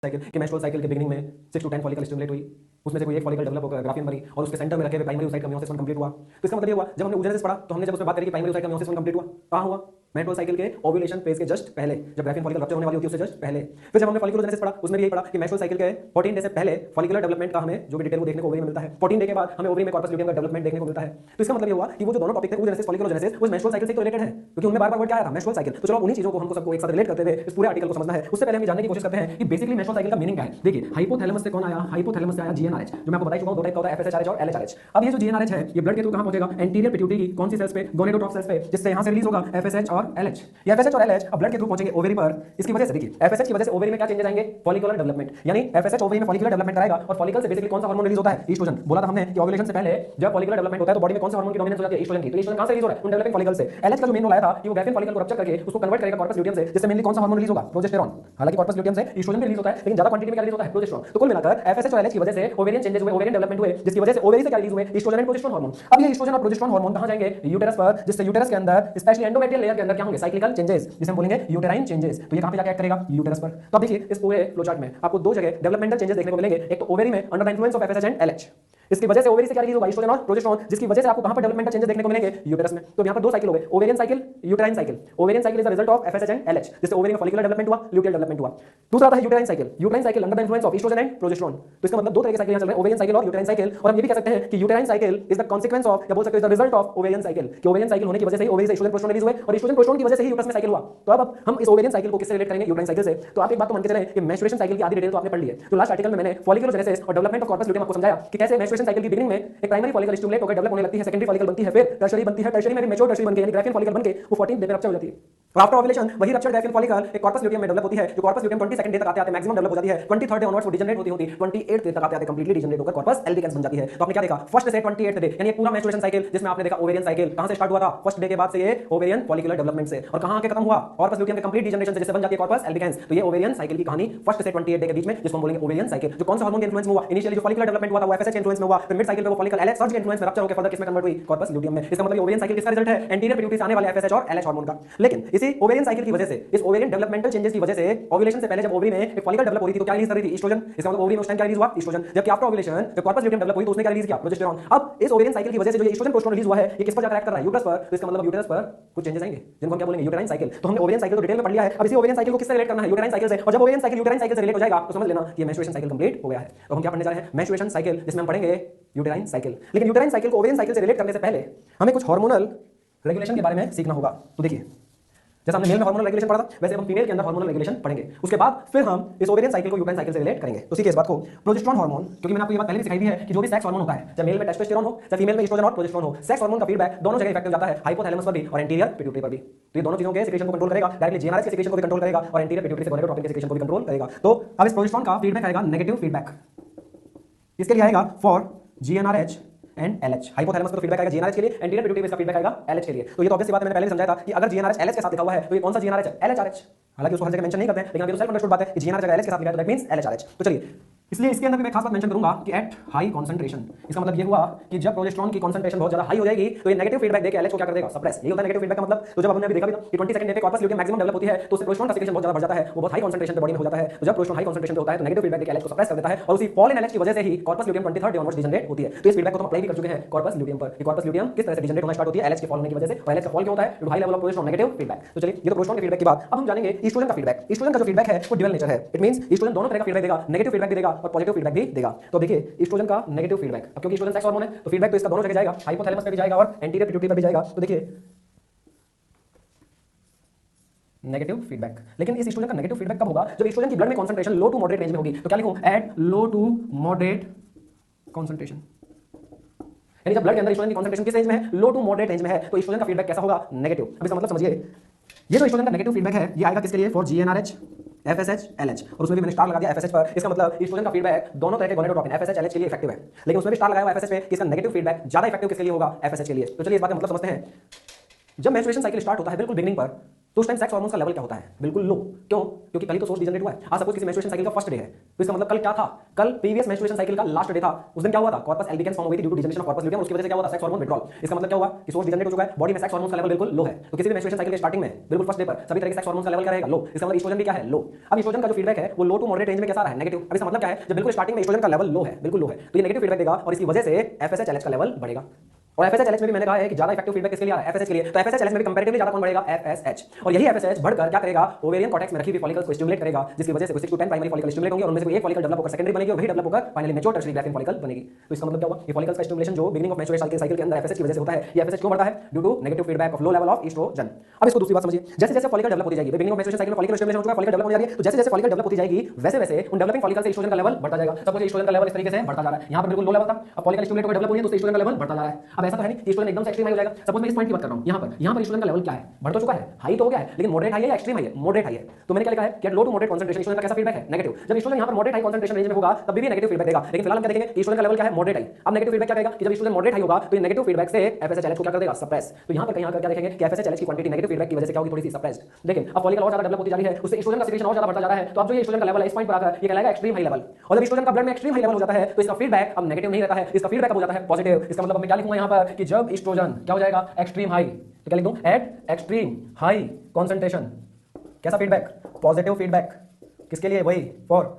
Cycle कि menstrual cycle के beginning में 6 to 10 फॉलिकल स्टिमुलेट हुई, उसमें से कोई एक फॉलिकल डेवलप होकर ग्राफिन बनी और उसके सेंटर में रखे हुए प्राइमरी ओसाइट का मेयोसिस वन कंप्लीट हुआ। तो इसका मतलब ये हुआ जब हमने oogenesis पढ़ा तो हमने जब उसमें बात करी कि प्राइमरी ओसाइट का मेयोसिस वन कंप्लीट हुआ कहां हुआ, मेंस्ट्रुअल साइकिल के ओव्यूलेशन फेज के जस्ट पहले, जब ग्राफिन फॉलिकल रप्चर होने वाली होती है उससे जस्ट पहले। फिर जब हमने फॉलिकुलोजेनेसिस पढ़ा उसमें भी यही पढ़ा कि मेंस्ट्रुअल साइकिल के 14 डे से पहले फॉलिकुलर डेवलपमेंट का हमें जो भी डिटेल वो देखने को ओवरी में मिलता है। 14 डे के बाद हमें ओवरी में कॉर्पस ल्यूटियम का डेवलपमेंट देखने को मिलता है। तो इसका मतलब ये हुआ कि वो जो दोनों टॉपिक थे oogenesis फॉलिकुलोजेनेसिस वो मेंस्ट्रुअल साइकिल से तो रिलेटेड है, क्योंकि उनमें बार-बार वर्ड क्या आया था, मेंस्ट्रुअल साइकिल। तो चलो उन्हीं चीजों को हमको सबको एक साथ रिलेट करते हुए इस पूरे आर्टिकल को समझना है। उससे पहले हम जानने की कोशिश करते हैं कि बेसिकली मेंस्ट्रुअल साइकिल का मीनिंग क्या है। देखिए हाइपोथैलेमस से कौन आया, हाइपोथैलेमस से आया जीएनआरएच, जो मैं आपको बता चुका हूं दो टाइप का होता है, एफएसएच और एलएचआरएच। अब ये जो जीएनआरएच है ये ब्लड के थ्रू कहां पहुंचेगा, एंटीरियर पिट्यूटरी की कौन सी सेल्स पे, गोनेडोट्रॉफ सेल्स पे, जिससे यहां से रिलीज होगा एफएसएच और एलएच। ये एफएसएच और एलएच अब ब्लड के थ्रू पहुंचेंगे ओवरी पर। इसकी वजह से देखिए एफएसएच की वजह से ओवरी में क्या चेंजेस आएंगे, फॉलिकुलर डेवलपमेंट, यानी एफएसएच ओवरी में फॉलिकुलर डेवलपमेंट कराएगा और फॉलिकल से बेसिकली कौन सा हार्मोन रिलीज होता है, ईस्ट्रोजन। बोला था हमने कि ओव्यूलेशन से पहले जब फॉलिकुलर डेवलपमेंट होता है तो बॉडी में कौन सा हार्मोन की डोमिनेंस हो जाती है, ईस्ट्रोजन की। तो ईस्ट्रोजन कहां से रिलीज हो रहा है, उन डेवलपिंग फॉलिकल से। एलएच का जो मेन रोल आया था कि वो ग्राफिन फॉलिकल को रप्चर करके उसको कन्वर्ट करेगा कॉर्पस ल्यूटियम से, जिससे मेनली कौन सा हार्मोन रिलीज होगा, प्रोजेस्टेरॉन। हालांकि कॉर्पस ल्यूटियम से ईस्ट्रोजन भी रिलीज होता है लेकिन ज्यादा क्वांटिटी में क्या रिलीज होता है, प्रोजेस्टेरॉन। तो कुल मिलाकर एफएसएच और एलएच की वजह से ओवेरियन चेंजेस हुए, ओवेरियन डेवलपमेंट हुए, जिसकी वजह से ओवेरी से क्या रिलीज हुए, ईस्ट्रोजन एंड प्रोजेस्टेरॉन हार्मोन। अब ये ईस्ट्रोजन और प्रोजेस्टेरॉन हार्मोन कहां जाएंगे, यूटेरस पर, जिससे यूटेरस के अंदर स्पेशली एंडोमेट्रियल लेयर के अंदर क्या होंगे, साइक्लिकल चेंजेस, जिसे हम बोलेंगे यूटेराइन चेंजेस। तो ये कहां पे जाके एक्ट करेगा, यूटेरस पर। तो अब देखिए इस पूरे फ्लो चार्ट में आपको दो जगह डेवलपमेंटल चेंजेस देखने को मिलेंगे, एक तो ओवेरी में under the influence of FSH and LH, इसकी वजह से ओवेरी से क्या रिलीज होगा, ईस्ट्रोजन और प्रोजेस्टेरॉन, जिसकी वजह से आपको कहां पर डेवलपमेंटल चेंजेस देखने को मिलेंगे, यूटेरस में। तो यहां पर दो साइकिल हो गए, ovarian cycle, uterine cycle. Ovarian cycle is the result of FSH and LH, जिससे ओवेरी में फॉलिकुलर डेवलपमेंट हुआ, ल्यूटियल डेवलपमेंट हुआ। दूसरा आता है uterine cycle, uterine cycle under the influence of oestrogen and progesterone. तो इसका मतलब दो तरह के साइकिल यहां चल रहे हैं, ओवेरियन साइकिल और यूटेराइन साइकिल। और हम ये भी कह सकते हैं कि uterine cycle is the consequence of, या बोल सकते हैं the result of ovarian cycle, कि ओवेरियन साइकिल होने की वजह से ही ओवेरी से ईस्ट्रोजन प्रोजेस्टेरॉन रिलीज हुए और ईस्ट्रोजन प्रोजेस्टेरॉन की वजह से ही यूट्रस में साइकिल हुआ। तो अब हम इस ओवेरियन साइकिल को किससे रिलेट करेंगे, यूटेराइन साइकिल से। तो आप एक बात तो मान के चलें कि मेंस्ट्रुएशन साइकिल की आधी डिटेल तो आपने पढ़ ली है। तो लास्ट आर्टिकल में मैंने फॉलिकुलोजेनेसिस और डेवलपमेंट ऑफ कॉर्पस ल्यूटियम आपको समझाया कि कैसे मेंस्ट्रुएशन साइकिल की बिगिनिंग में एक प्राइमरी फॉलिकल स्टिमुलेट होकर डेवलप होने लगती है, सेकेंडरी फॉलिकल बनती है, फिर टर्शियरी बनती है, टर्शियरी में भी मैच्योर टर्शियरी बन के यानी ग्राफिन फॉलिकल बन के वो 14 डे में रप्चर हो जाती है। और आफ्टर ओव्यूलेशन वही रप्चर ग्राफिन फॉलिकल एक कॉर्पस ल्यूटियम में डेवलप होती है, जो कॉर्पस ल्यूटियम 22nd डे तक आते आते मैक्सिमम डेवलप हो जाती है, 23rd डे ऑनवर्ड्स वो डिजनरेट होती होती 28th डे तक आते आते कंप्लीटली डिजनरेट होकर कॉर्पस एल्बिकस बन जाती है। तो आपने क्या देखा, फर्स्ट से 28th डे यानी पूरा मेंस्ट्रुएशन साइकिल, जिसमें आपने देखा ओवेरियन साइकिल कहां से स्टार्ट हुआ था, फर्स्ट डे के बाद से ये ओवेरियन फॉलिकुलर डेवलपमेंट से, और कहां आके खत्म हुआ, कॉर्पस ल्यूटियम के कंप्लीट डिजनरेशन से, जिससे बन जाती है कॉर्पस एल्बिकस। तो ये ओवेरियन साइकिल की कहानी फर्स्ट से 28 डे के बीच में, जिसको हम बोलेंगे ओवेरियन साइकिल। जो कौन सा हार्मोन के इन्फ्लुएंस में हुआ, इनिशियली जो फॉलिकुलर डेवलपमेंट हुआ था वो एफएसएच के इन्फ्लुएंस में हुआ, फिर मिड साइकिल पे वो फॉलिकल एलएच सर्ज के इन्फ्लुएंस में रप्चर होकर फर्दर किसमें कन्वर्ट हुई, कॉर्पस ल्यूटियम में। इसका मतलब ओवेरियन साइकिल किसका रिजल्ट है, एंटीरियर पिट्यूटरी से आने वाले एफएसएच और एलएच हार्मोन का। लेकिन इसी ओवेरियन साइकिल की वजह से, इस ओवेरियन डेवलपमेंटल चेंजेस की वजह से, ओव्यूलेशन से पहले जब ओवरी में एक फॉलिकल डेवलप हो रही थी तो क्या रिलीज कर रही थी, ईस्ट्रोजन। इसका मतलब ओवरी में उस टाइम क्या रिलीज हुआ, ईस्ट्रोजन। जबकि आफ्टर ओव्यूलेशन जब कॉर्पस ल्यूटियम डेवलप हुई तो उसने क्या रिलीज किया, प्रोजेस्टेरॉन। अब इस ओवेरियन साइकिल की वजह से जो ये ईस्ट्रोजन प्रोजेस्टेरॉन रिलीज हुआ है ये किस पर जाकर एक्ट कर रहा है, यूट्रस पर। तो इसका मतलब यूट्रस पर कुछ चेंजेस आएंगे, जिनको हम क्या बोलेंगे, यूटेराइन साइकिल। तो हमने ओवेरियन साइकिल को डिटेल में पढ़ लिया है। अब इसी ओवेरियन साइकिल को किससे रिलेट करना है, यूटेराइन साइकिल से। और जब ओवेरियन साइकिल यूटेराइन साइकिल से रिलेट हो जाएगा तो समझ लेना कि मेंस्ट्रुएशन साइकिल कंप्लीट हो गया है। तो हम क्या पढ़ने जा रहे हैं, मेंस्ट्रुएशन साइकिल, जिसमें हम पढ़ेंगे यूटेराइन साइकिल। लेकिन यूटेराइन साइकिल को ओवेरियन साइकिल से रिलेट करने से पहले हमें कुछ हार्मोनल रेगुलेशन के बारे में सीखना होगा। तो देखिए जैसे हमने मेल में हार्मोनल रेगुलेशन पढ़ा था, वैसे हम फीमेल के अंदर हार्मोनल रेगुलेशन पढ़ेंगे। उसके बाद फिर हम इस ओवेरियन साइकिल को यूटेराइन साइकिल से रिलेट करेंगे। तो सीखिए इस बात को, प्रोजेस्टेरॉन हार्मोन, क्योंकि मैंने आपको ये बात पहले भी सिखाई भी है कि जो भी सेक्स हार्मोन होता है, चाहे मेल में टेस्टोस्टेरोन हो, चाहे फीमेल में ईस्ट्रोजन और प्रोजेस्टेरॉन हो, सेक्स हार्मोन का फीडबैक दोनों जगह इफेक्टिव जाता है, हाइपोथैलेमस पर भी और एंटीरियर पिट्यूटरी पर भी। तो ये दोनों चीजों के सिक्रेशन को कंट्रोल करेगा, डायरेक्टली जीएनआरएच के सिक्रेशन को भी कंट्रोल करेगा और एंटीरियर पिट्यूटरी से गोनेडोट्रोपिन के सिक्रेशन को भी कंट्रोल करेगा। तो अब इस प्रोजेस्टेरॉन का फीडबैक आएगा नेगेटिव फीडबैक, इसके लिए आएगा for GnRH and LH. Hypothalamus का फीडबैक आएगा जीएनआरएच के लिए, एंटीरियर पिट्यूटरी का फीडबैक आएगा एलएच के लिए। तो ये तो ऑब्वियस सी बात है, मैंने पहले भी समझाया था कि अगर जीएनआरएच एलएच के साथ लिखा हुआ है तो ये कौन सा जीएनआरएच है, एलएचआरएच। हालांकि उसको हर जगह मेंशन नहीं करते हैं, लेकिन अभी तो सेल्फ अंडरस्टूड बात है कि जीएनआरएच अगर एलएच के साथ लिखा है तो दैट मींस एलएचआरएच। तो चलिए, इसलिए इसके अंदर भी मैं खास बात मेंशन करूंगा कि एट हाई कंसंट्रेशन। इसका मतलब ये हुआ कि जब प्रोजेस्टेरॉन की कंसंट्रेशन बहुत ज्यादा हाई हो जाएगी तो ये नेगेटिव फीडबैक देके एलएच को क्या कर देगा, सप्रेस। ये होता है नेगेटिव फीडबैक का मतलब। तो जब हमने अभी देखा भी था कि 22nd डे पे कॉर्पस ल्यूटियम मैक्सिमम डेवलप होती है तो उससे प्रोजेस्टेरॉन का सिक्रेशन बहुत ज्यादा बढ़ जाता है, वो बहुत हाई कंसंट्रेशन पे बॉडी में हो जाता है। तो जब प्रोजेस्टेरॉन हाई कंसंट्रेशन पे होता है तो नेगेटिव फीडबैक देके एलएच को सप्रेस कर देता है और उसी फॉल इन एलएच की वजह से ही corpus luteum 23rd day onwards degenerate होती है। तो इस फीडबैक को हम अप्लाई भी कर चुके हैं कॉर्पस ल्यूटियम पर कि कॉर्पस ल्यूटियम किस तरह से डिजनरेट होना स्टार्ट होती है एलएच के फॉल होने की वजह से। और एलएच का फॉल क्यों होता है, high level of progesterone, negative feedback. तो चलिए, ये तो प्रोजेस्टेरॉन के फीडबैक की बात। अब हम जानेंगे ईस्ट्रोजन का फीडबैक। ईस्ट्रोजन का जो फीडबैक है वो ड्यूअल नेचर है। इट मींस ईस्ट्रोजन दोनों तरह का फीडबैक देगा, नेगेटिव फीडबैक भी देगा और पॉजिटिव फीडबैक भी देगा। तो देखिए ईस्ट्रोजन का नेगेटिव फीडबैक, अब क्योंकि ईस्ट्रोजन सेक्स हार्मोन है तो फीडबैक तो इसका दोनों जगह जाएगा, हाइपोथैलेमस पे भी जाएगा और एंटीरियर पिट्यूटरी पे भी जाएगा। तो देखिए नेगेटिव फीडबैक। लेकिन इस ईस्ट्रोजन का नेगेटिव फीडबैक कब होगा, जब ईस्ट्रोजन की ब्लड में concentration low to moderate range में होगी। तो क्या लिखूं, at low to moderate concentration, यानी जब ब्लड के अंदर ईस्ट्रोजन की कंसंट्रेशन किस रेंज में है, लो टू मॉडरेट रेंज में है, तो ईस्ट्रोजन का फीडबैक कैसा होगा, नेगेटिव। अब इसका मतलब समझिए, ये जो ईस्ट्रोजन का नेगेटिव फीडबैक है ये आएगा किसके लिए, फॉर जीएनआरएच, एफएसएच, एलएच। और उसमें भी मैंने स्टार लगा दिया एफएसएच पर। इसका मतलब ईस्ट्रोजन का फीडबैक दोनों तरह के गोनेडोट्रोपिन एफएसएच, एलएच के लिए इफेक्टिव है, लेकिन उसमें भी स्टार लगाया हुआ एफएसएच पे कि इसका नेगेटिव फीडबैक ज्यादा इफेक्टिव किसके लिए होगा, एफएसएच के लिए। तो चलिए इस बात का मतलब समझते हैं। जब मेंस्ट्रुएशन साइकिल स्टार्ट होता है बिल्कुल बिगिनिंग पर तो उस टाइम सेक्स हार्मोन्स का लेवल क्या होता है? बिल्कुल लो। क्यों? क्योंकि कल ही तो सोर्स डिजनरेट हुआ है। आज सपोज किसी मेंस्ट्रुएशन साइकिल का फर्स्ट डे है, तो इसका मतलब कल क्या था? कल प्रीवियस मेंस्ट्रुएशन साइकिल का लास्ट डे था। उस दिन क्या हुआ था? कॉर्पस एल्बिकेंस फॉर्म हुई थी due to degeneration of corpus luteum. उसकी वजह से क्या हुआ था? Sex hormone withdrawal. इसका मतलब क्या हुआ कि सोर्स डिजनरेट हो चुका है, बॉडी में सेक्स हार्मोन्स का लेवल बिल्कुल लो है। तो किसी भी मेंस्ट्रुएशन साइकिल के स्टार्टिंग में बिल्कुल फर्स्ट डे पर सभी तरह के सेक्स हार्मोन्स का लेवल क्या रहेगा? लो। इसका मतलब एस्ट्रोजन भी क्या है? लो। अब एस्ट्रोजन का जो फीडबैक है वो लो टू मॉडरेट रेंज में कैसा रहा है? नेगेटिव। अब इसका मतलब क्या है? जब बिल्कुल स्टार्टिंग में एस्ट्रोजन का लेवल लो है, बिल्कुल लो है, तो ये नेगेटिव फीडबैक देगा और इसकी वजह से एफएसएच एलएच का लेवल बढ़ेगा। और एफएसएच एलएच में भी मैंने कहा है कि ज्यादा इफेक्टिव फीडबैक किसके लिए आ रहा है? एफएसएच के लिए। तो एफएसएच एलएच में भी कंपैरेटिवली ज्यादा कौन बढ़ेगा? एफएसएच। और यही एफएसएच बढ़कर क्या करेगा? ओवेरियन कॉर्टेक्स में रखी हुई फॉलिकल्स को स्टिमुलेट करेगा, जिसकी वजह से 6 to 10 प्राइमरी फॉलिकल स्टिमुलेट होंगे और उनमें से कोई एक फॉलिकल डेवलप होकर सेकेंडरी बनेगी और वही डेवलप होकर finally mature tertiary graphene follicle बनेगी। तो इसका मतलब क्या हुआ? ये फॉलिकल्स का स्टिमुलेशन जो बिगिनिंग ऑफ मेंस्ट्रुएशन साइकिल के अंदर एफएसएच की वजह से होता है, ये एफएसएच क्यों बढ़ता है? Due to negative feedback of low level of oestrogen. अब इसको दूसरी बात समझिए, जैसे जैसे फॉलिकल डेवलप होती जाएगी, बिगिनिंग ऑफ मेंस्ट्रुएशन साइकिल में फॉलिकल स्टिमुलेशन हो चुका है, फॉलिकल डेवलप होने जा रही है, तो जैसे जैसे फॉलिकल डेवलप होती जाएगी वैसे वैसे उन डेवलपिंग फॉलिकल से एस्ट्रोजन का लेवल बढ़ता जाएगा। सपोज एस्ट्रोजन का लेवल इस तरीके से बढ़ता जा रहा है, यहां पर बिल्कुल लो लेवल था, अब फॉलिकल स्टिमुलेट होकर डेवलप हो रही है तो एस्ट्रोजन का लेवल बढ़ता जा रहा है। अब ऐसा तो है नहीं कि एस्ट्रोजन एकदम से एक्सट्रीम हाई हो जाएगा। सपोज मैं इस पॉइंट की बात कर रहा हूं, यहां पर एस्ट्रोजन का लेवल क्या है? बढ़ तो चुका है, हाई तो हो गया है, लेकिन मॉडरेट हाई है या एक्सट्रीम हाई है? मॉडरेट हाई है। तो मैंने क्या लिखा है कि लो टू मॉडरेट कंसंट्रेशन एस्ट्रोजन का कैसा फीडबैक है? नेगेटिव। जब एस्ट्रोजन यहां पर मॉडरेट हाई कंसंट्रेशन रेंज में होगा तब भी नेगेटिव फीडबैक देगा, लेकिन फिलहाल हम क्या देखेंगे? एस्ट्रोजन का लेवल क्या है? Moderate high. अब नेगेटिव फीडबैक क्या करेगा कि जब एस्ट्रोजन मॉडरेट हाई होगा तो ये नेगेटिव फीडबैक से एफएसएच एलएच को क्या कर देगा? सप्रेस। तो यहां पर कहीं आकर क्या देखेंगे कि एफएसएच एलएच की क्वांटिटी नेगेटिव फीडबैक की वजह से क्या होगी? थोड़ी सी सप्रेस्ड। लेकिन अब फॉलिकल और ज्यादा डेवलप होती जा रही है, उससे एस्ट्रोजन का सीक्रेशन और ज्यादा बढ़ता जा रहा है, तो अब जो ये एस्ट्रोजन का लेवल है इस पॉइंट पर आकर ये कहलाएगा एक्सट्रीम हाई लेवल। और जब एस्ट्रोजन का ब्लड में एक्सट्रीम हाई लेवल हो जाता है तो इसका फीडबैक अब नेगेटिव नहीं रहता है, इसका फीडबैक अब हो जाता है पॉजिटिव। इसका मतलब मैं क्या लिखूंगा यहां पर कि जब एस्ट्रोजन क्या हो जाएगा? Extreme high. तो क्या लिख दूं? एट एक्सट्रीम हाई कंसंट्रेशन कैसा फीडबैक? Positive feedback. किसके लिए? वही फॉर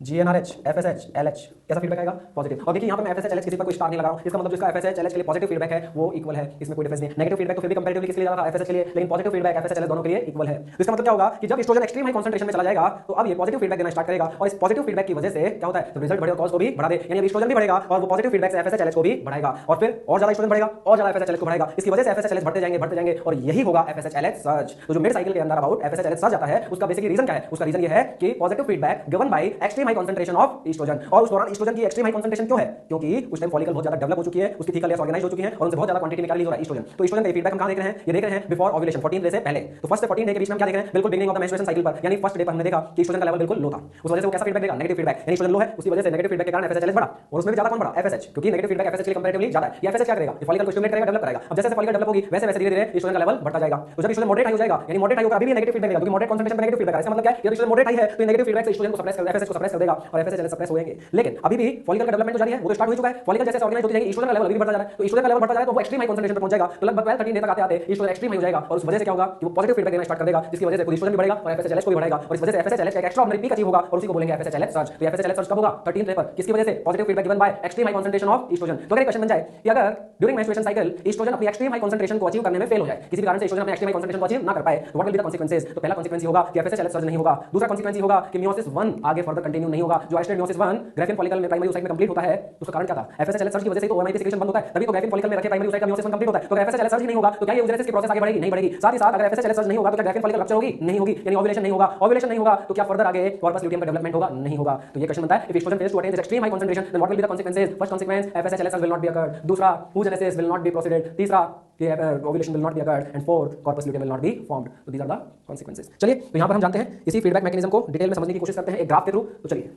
जीएनआरएच एफएसएच एलएच कैसा फीडबैक आएगा? पॉजिटिव। और देखिए यहां पर मैं एफएसएच एलएच किसी पर कोई स्टार नहीं लगा रहा हूं, इसका मतलब जिसका एफएसएच एलएच के लिए पॉजिटिव फीडबैक है वो इक्वल है, इसमें कोई डिफरेंस नहीं। नेगेटिव फीडबैक तो फिर भी कंपैरेटिवली किसके लिए जा रहा था? एफएसएच के लिए, लेकिन पॉजिटिव फीडबैक एफएसएच एलएच दोनों के लिए इक्वल है। तो इसका मतलब क्या होगा कि जब एस्ट्रोजन एक्सट्रीम हाई कंसंट्रेशन में चला जाएगा तो अब ये पॉजिटिव फीडबैक देना स्टार्ट करेगा और इस पॉजिटिव फीडबैक की वजह से क्या होता है? तो रिजल्ट बढ़ेगा, कॉज को भी बढ़ा दे, यानी एस्ट्रोजन भी बढ़ेगा और वो पॉजिटिव फीडबैक से एफएसएच एलएच को भी बढ़ाएगा और फिर और ज्यादा एस्ट्रोजन बढ़ेगा और ज्यादा एफएसएच एलएच को बढ़ाएगा। इसकी वजह से एफएसएच एलएच बढ़ते जाएंगे और यही होगा एफएसएच एलएच सर्ज। तो जो मिड साइकिल के अंदर अबाउट एफएसएच एलएच सर्ज आता है उसका बेसिक रीजन क्या है? उसका रीजन ये है कि positive feedback given by extreme high concentration of oestrogen. और उस दौरान एस्ट्रोजन की एक्सट्रीम हाई कंसंट्रेशन क्यों है? क्योंकि उस टाइम फॉलिकल बहुत ज्यादा डेवलप हो चुकी है, उसकी थीकल लेयर्स ऑर्गेनाइज हो चुकी हैं और उनसे बहुत ज्यादा क्वांटिटी में क्या रिलीज हो रहा है? एस्ट्रोजन। तो एस्ट्रोजन का फीडबैक हम कहां देख रहे हैं? ये देख रहे हैं बिफोर ओव्यूलेशन 14 डे से पहले। तो फर्स्ट से 14 डे के बीच में हम क्या देख रहे हैं? बिल्कुल beginning of the menstruation cycle पर, यानी फर्स्ट डे पर हमने देखा कि एस्ट्रोजन का लेवल बिल्कुल लो था, उस वजह से वो कैसा फीडबैक देगा? Negative feedback. यानी एस्ट्रोजन लो है, उसकी वजह से नेगेटिव फीडबैक के कारण एफएसएच एलएच बढ़ा और उसमें भी ज्यादा कौन बढ़ा? एफएसएच, क्योंकि नेगेटिव फीडबैक एफएसएच के लिए कंपैरेटिवली ज्यादा है। ये एफएसएच क्या करेगा? ये फॉलिकल को स्टिमुलेट करेगा, डेवलप करेगा। अब जैसे फॉलिकल डेवलप होगी वैसे वैसे धीरे धीरे एस्ट्रोजन का लेवल बढ़ता जाएगा। तो जब एस्ट्रोजन मॉडरेट हाई हो जाएगा, यानी मॉडरेट हाई होगा, अभी भी नेगेटिव फीडबैक देगा क्योंकि मॉडरेट कंसंट्रेशन पे नेगेटिव फीडबैक है। इसका मतलब क्या है? यदि एस्ट्रोजन मॉडरेट हाई है तो नेगेटिव फीडबैक से एस्ट्रोजन को सप्रेस कर, एफएसएच को सप्रेस कर देगा और एफएसएच एलएच सप्रेस होंगे। लेकिन अभी भी फॉलिकल का डेवलपमेंट तो जारी है, वो तो स्टार्ट हो चुका है। फॉलिकल जैसे ऑर्गेनाइज होती जाएगी, एस्ट्रोजन का लेवल अभी भी बढ़ता जा रहा है, तो एस्ट्रोजन का लेवल बढ़ता जा रहा है तो वो एक्सट्रीम हाई कंसंट्रेशन पे पहुंच जाएगा। तो लगभग 12-13 डे तक आते आते एस्ट्रोजन एक्सट्रीम हाई हो जाएगा और उस वजह से क्या होगा कि वो पॉजिटिव फीडबैक देना स्टार्ट कर देगा, जिसकी वजह से एस्ट्रोजन भी बढ़ेगा और एफएसएच एलएच को भी बढ़ाएगा और इस वजह से एफएसएच एलएच का एक एक्स्ट्राऑर्डिनरी पीक अचीव होगा और उसी को बोलेंगे एफएसएच एलएच सर्ज। तो एफएसएच एलएच सर्ज कब होगा? 13 डे पर। किसकी वजह से? Positive feedback given by extreme high concentration of oestrogen. तो अगर एक क्वेश्चन बन जाए कि अगर ड्यूरिंग मेंस्ट्रुएशन साइकिल एस्ट्रोजन अपनी एक्सट्रीम हाई कंसंट्रेशन को अचीव करने में फेल हो जाए, किसी भी कारण से एस्ट्रोजन अपनी एक्सट्रीम हाई कंसंट्रेशन को अचीव ना कर पाए, तो what will be the consequences? तो पहला कॉन्सिक्वेंस होगा कि एफएसएच एलएच सर्ज नहीं होगा। दूसरा कॉन्सिक्वेंस होगा कि मियोसिस 1 आगे फर्दर कंटिन्यू नहीं होगा। जो आइसोलेटेड मियोसिस 1 ग्राफिन फॉलिकल में प्राइमरी साइट में कंप्लीट होता है, तो उसका कारण क्या था? एफएसएच एलएच सर्ज की वजह से तो ओएमआईपी सिक्रेशन बंद होता है, तभी तो ग्राफिन फॉलिकल में रखे प्राइमरी साइट का मियोसिस 1 कंप्लीट होता है। तो एफएसएच एलएच सर्ज ही नहीं होगा तो क्या ये यूजेरेसिस की प्रोसेस आगे बढ़ेगी? नहीं बढ़ेगी। साथ ही साथ अगर एफएसएच एलएच सर्ज नहीं होगा तो क्या ग्राफिन फॉलिकल रप्चर होगी? नहीं होगी, यानी ओव्यूलेशन नहीं होगा। ओव्यूलेशन नहीं होगा तो क्या फर्दर आगे कॉर्पस ल्यूटियम का डेवलपमेंट होगा? नहीं होगा। तो ये क्वेश्चन बनता है if estrogen fails to attain this extreme high concentration then what will be the consequences? First consequence FSH LH surge will not be occurred, दूसरा oogenesis will not be proceeded, तीसरा ovulation will not be occurred and fourth corpus luteum will not be formed. तो these are the consequences. चलिए तो यहां पर हम जानते हैं इसी फीडबैक मैकेनिज्म को डिटेल में समझने की कोशिश करते हैं एक ग्राफ के थ्रू। तो चलिए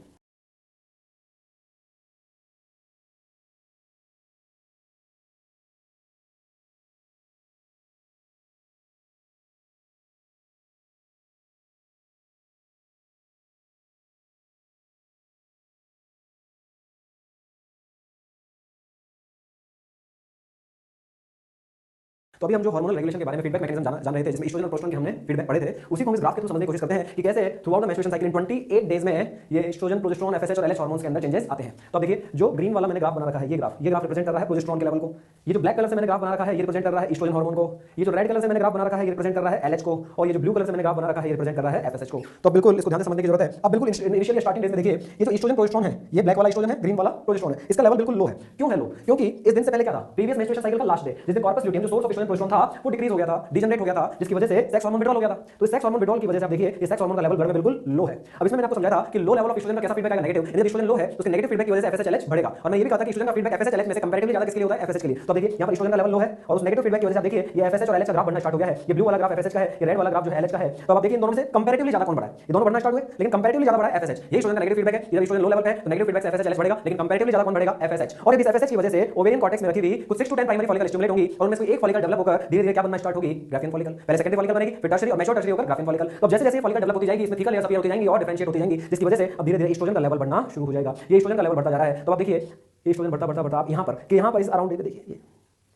तो अभी हम जो हार्मोनल रेगुलेशन के बारे में फीडबैक मैकेनिज्म जान रहे थे, जिसमें एस्ट्रोजन और प्रोस्टेरोन के हमने फीडबैक पढ़े थे, उसी को हम इस ग्राफ के थ्रू समझने की कोशिश करते हैं कि कैसे through out the menstruation cycle in 28 days में ये एस्ट्रोजन, प्रोजेस्टेरोन, एफएसएच और एलएच हार्मोन्स के अंदर चेंजेस आते हैं। तो अब देखिए जो ग्रीन वाला मैंने ग्राफ बना रखा है, ये ग्राफ रिप्रेजेंट कर रहा है प्रोजेस्टेरोन के लेवल को। ये जो ब्लैक कलर से मैंने ग्राफ बना रखा है ये रिप्रेजेंट कर रहा है एस्ट्रोजन हार्मोन को। ये जो रेड कलर से मैंने ग्राफ बना रखा है ये रिप्रेजेंट कर रहा है एलएच को और ये जो ब्लू कलर से मैंने ग्राफ बना रखा है ये रिप्रेजेंट कर रहा है एफएसएच को। तो बिल्कुल इसको ध्यान से समझने की जरूरत है। अब बिल्कुल इनिशियली स्टार्टिंग डेज में देखिए ये जो एस्ट्रोजन प्रोजेस्टेरोन है, ये ब्लैक वाला एस्ट्रोजन है, ग्रीन वाला प्रोजेस्टेरोन है, इसका लेवल बिल्कुल लो है। क्यों है लो? क्योंकि इस दिन से पहले क्या था? प्रीवियस मेंस्ट्रुएशन साइकिल का लास्ट डे, जिस दिन कॉर्पस ल्यूटियम जो सोर्स ऑफ एस्ट्रोजन प्रोजेस्टेरोन था वो डिक्रीज हो गया था, डिजनरेट हो गया था, जिसकी वजह से सेक्स हार्मोन विड्रॉल हो गया था। तो सेक्स हार्मोन विड्रॉल की वजह से आप देखिए ये सेक्स हार्मोन का लेवल ब्लड में बिल्कुल लो है। अब इसमें मैंने आपको समझाया था कि लो लेवल ऑफ एस्ट्रोजन का कैसा फीडबैक आएगा? नेगेटिव। यदि एस्ट्रोजन लो है तो उसके नेगेटिव फीडबैक की वजह से एफएसएच एलएच बढ़ेगा और मैं ये भी कहा था कि एस्ट्रोजन का फीडबैक एफएसएच एलएच में से कंपैरेटिवली ज्यादा किसके लिए होता है? एफएसएच के लिए। तो देखिए यहां पर एस्ट्रोजन का लेवल लो है और उस नेगेटिव फीडबैक की वजह से आप देखिए ये एफएसएच और एलएच का ग्राफ बढ़ना स्टार्ट हो गया है। ये ब्लू वाला ग्राफ एफएसएच का है, ये रेड वाला ग्राफ जो है एलएच का है। तो आप देखिए इन दोनों में से कंपैरेटिवली ज्यादा कौन बढ़ा है? ये दोनों बढ़ना स्टार्ट हुए, लेकिन कंपैरेटिवली ज्यादा बढ़ा है एफएसएच। ये एस्ट्रोजन का नेगेटिव फीडबैक है, ये एस्ट्रोजन लो लेवल पे है तो नेगेटिव फीडबैक से एफएसएच एलएच बढ़ेगा, लेकिन कंपैरेटिवली ज्यादा कौन बढ़ेगा? एफएसएच। और इस एफएसएच की वजह से ओवेरियन कॉर्टेक्स में रखी हुई कुछ 6 to 10 प्राइमरी फॉलिकल स्टिमुलेट होंगी और उनमें से एक फॉलिकल डेवलप होकर धीरे धीरे क्या बनना स्टार्ट होगी, ग्राफियन फॉलिकल। पहले सेकेंडरी फॉलिकल बनेगी, फिर टर्शियरी और मेसो टर्शियरी होकर ग्राफियन फॉलिकल। तो जैसे जैसे फॉलिकल डेवलप होती जाएगी, इसमें थिकर लेयर्स अपीयर होती जाएंगी और डिफरेंशिएट होती जाएंगी, जिसकी वजह से अब धीरे धीरे एस्ट्रोजन का लेवल बढ़ना शुरू हो जाएगा। ये एस्ट्रोजन का लेवल बढ़ता जा रहा है। तो आप देखिए एस्ट्रोजन बढ़ता बढ़ता बढ़ता आप यहाँ पर इस अराउंड देखिए ये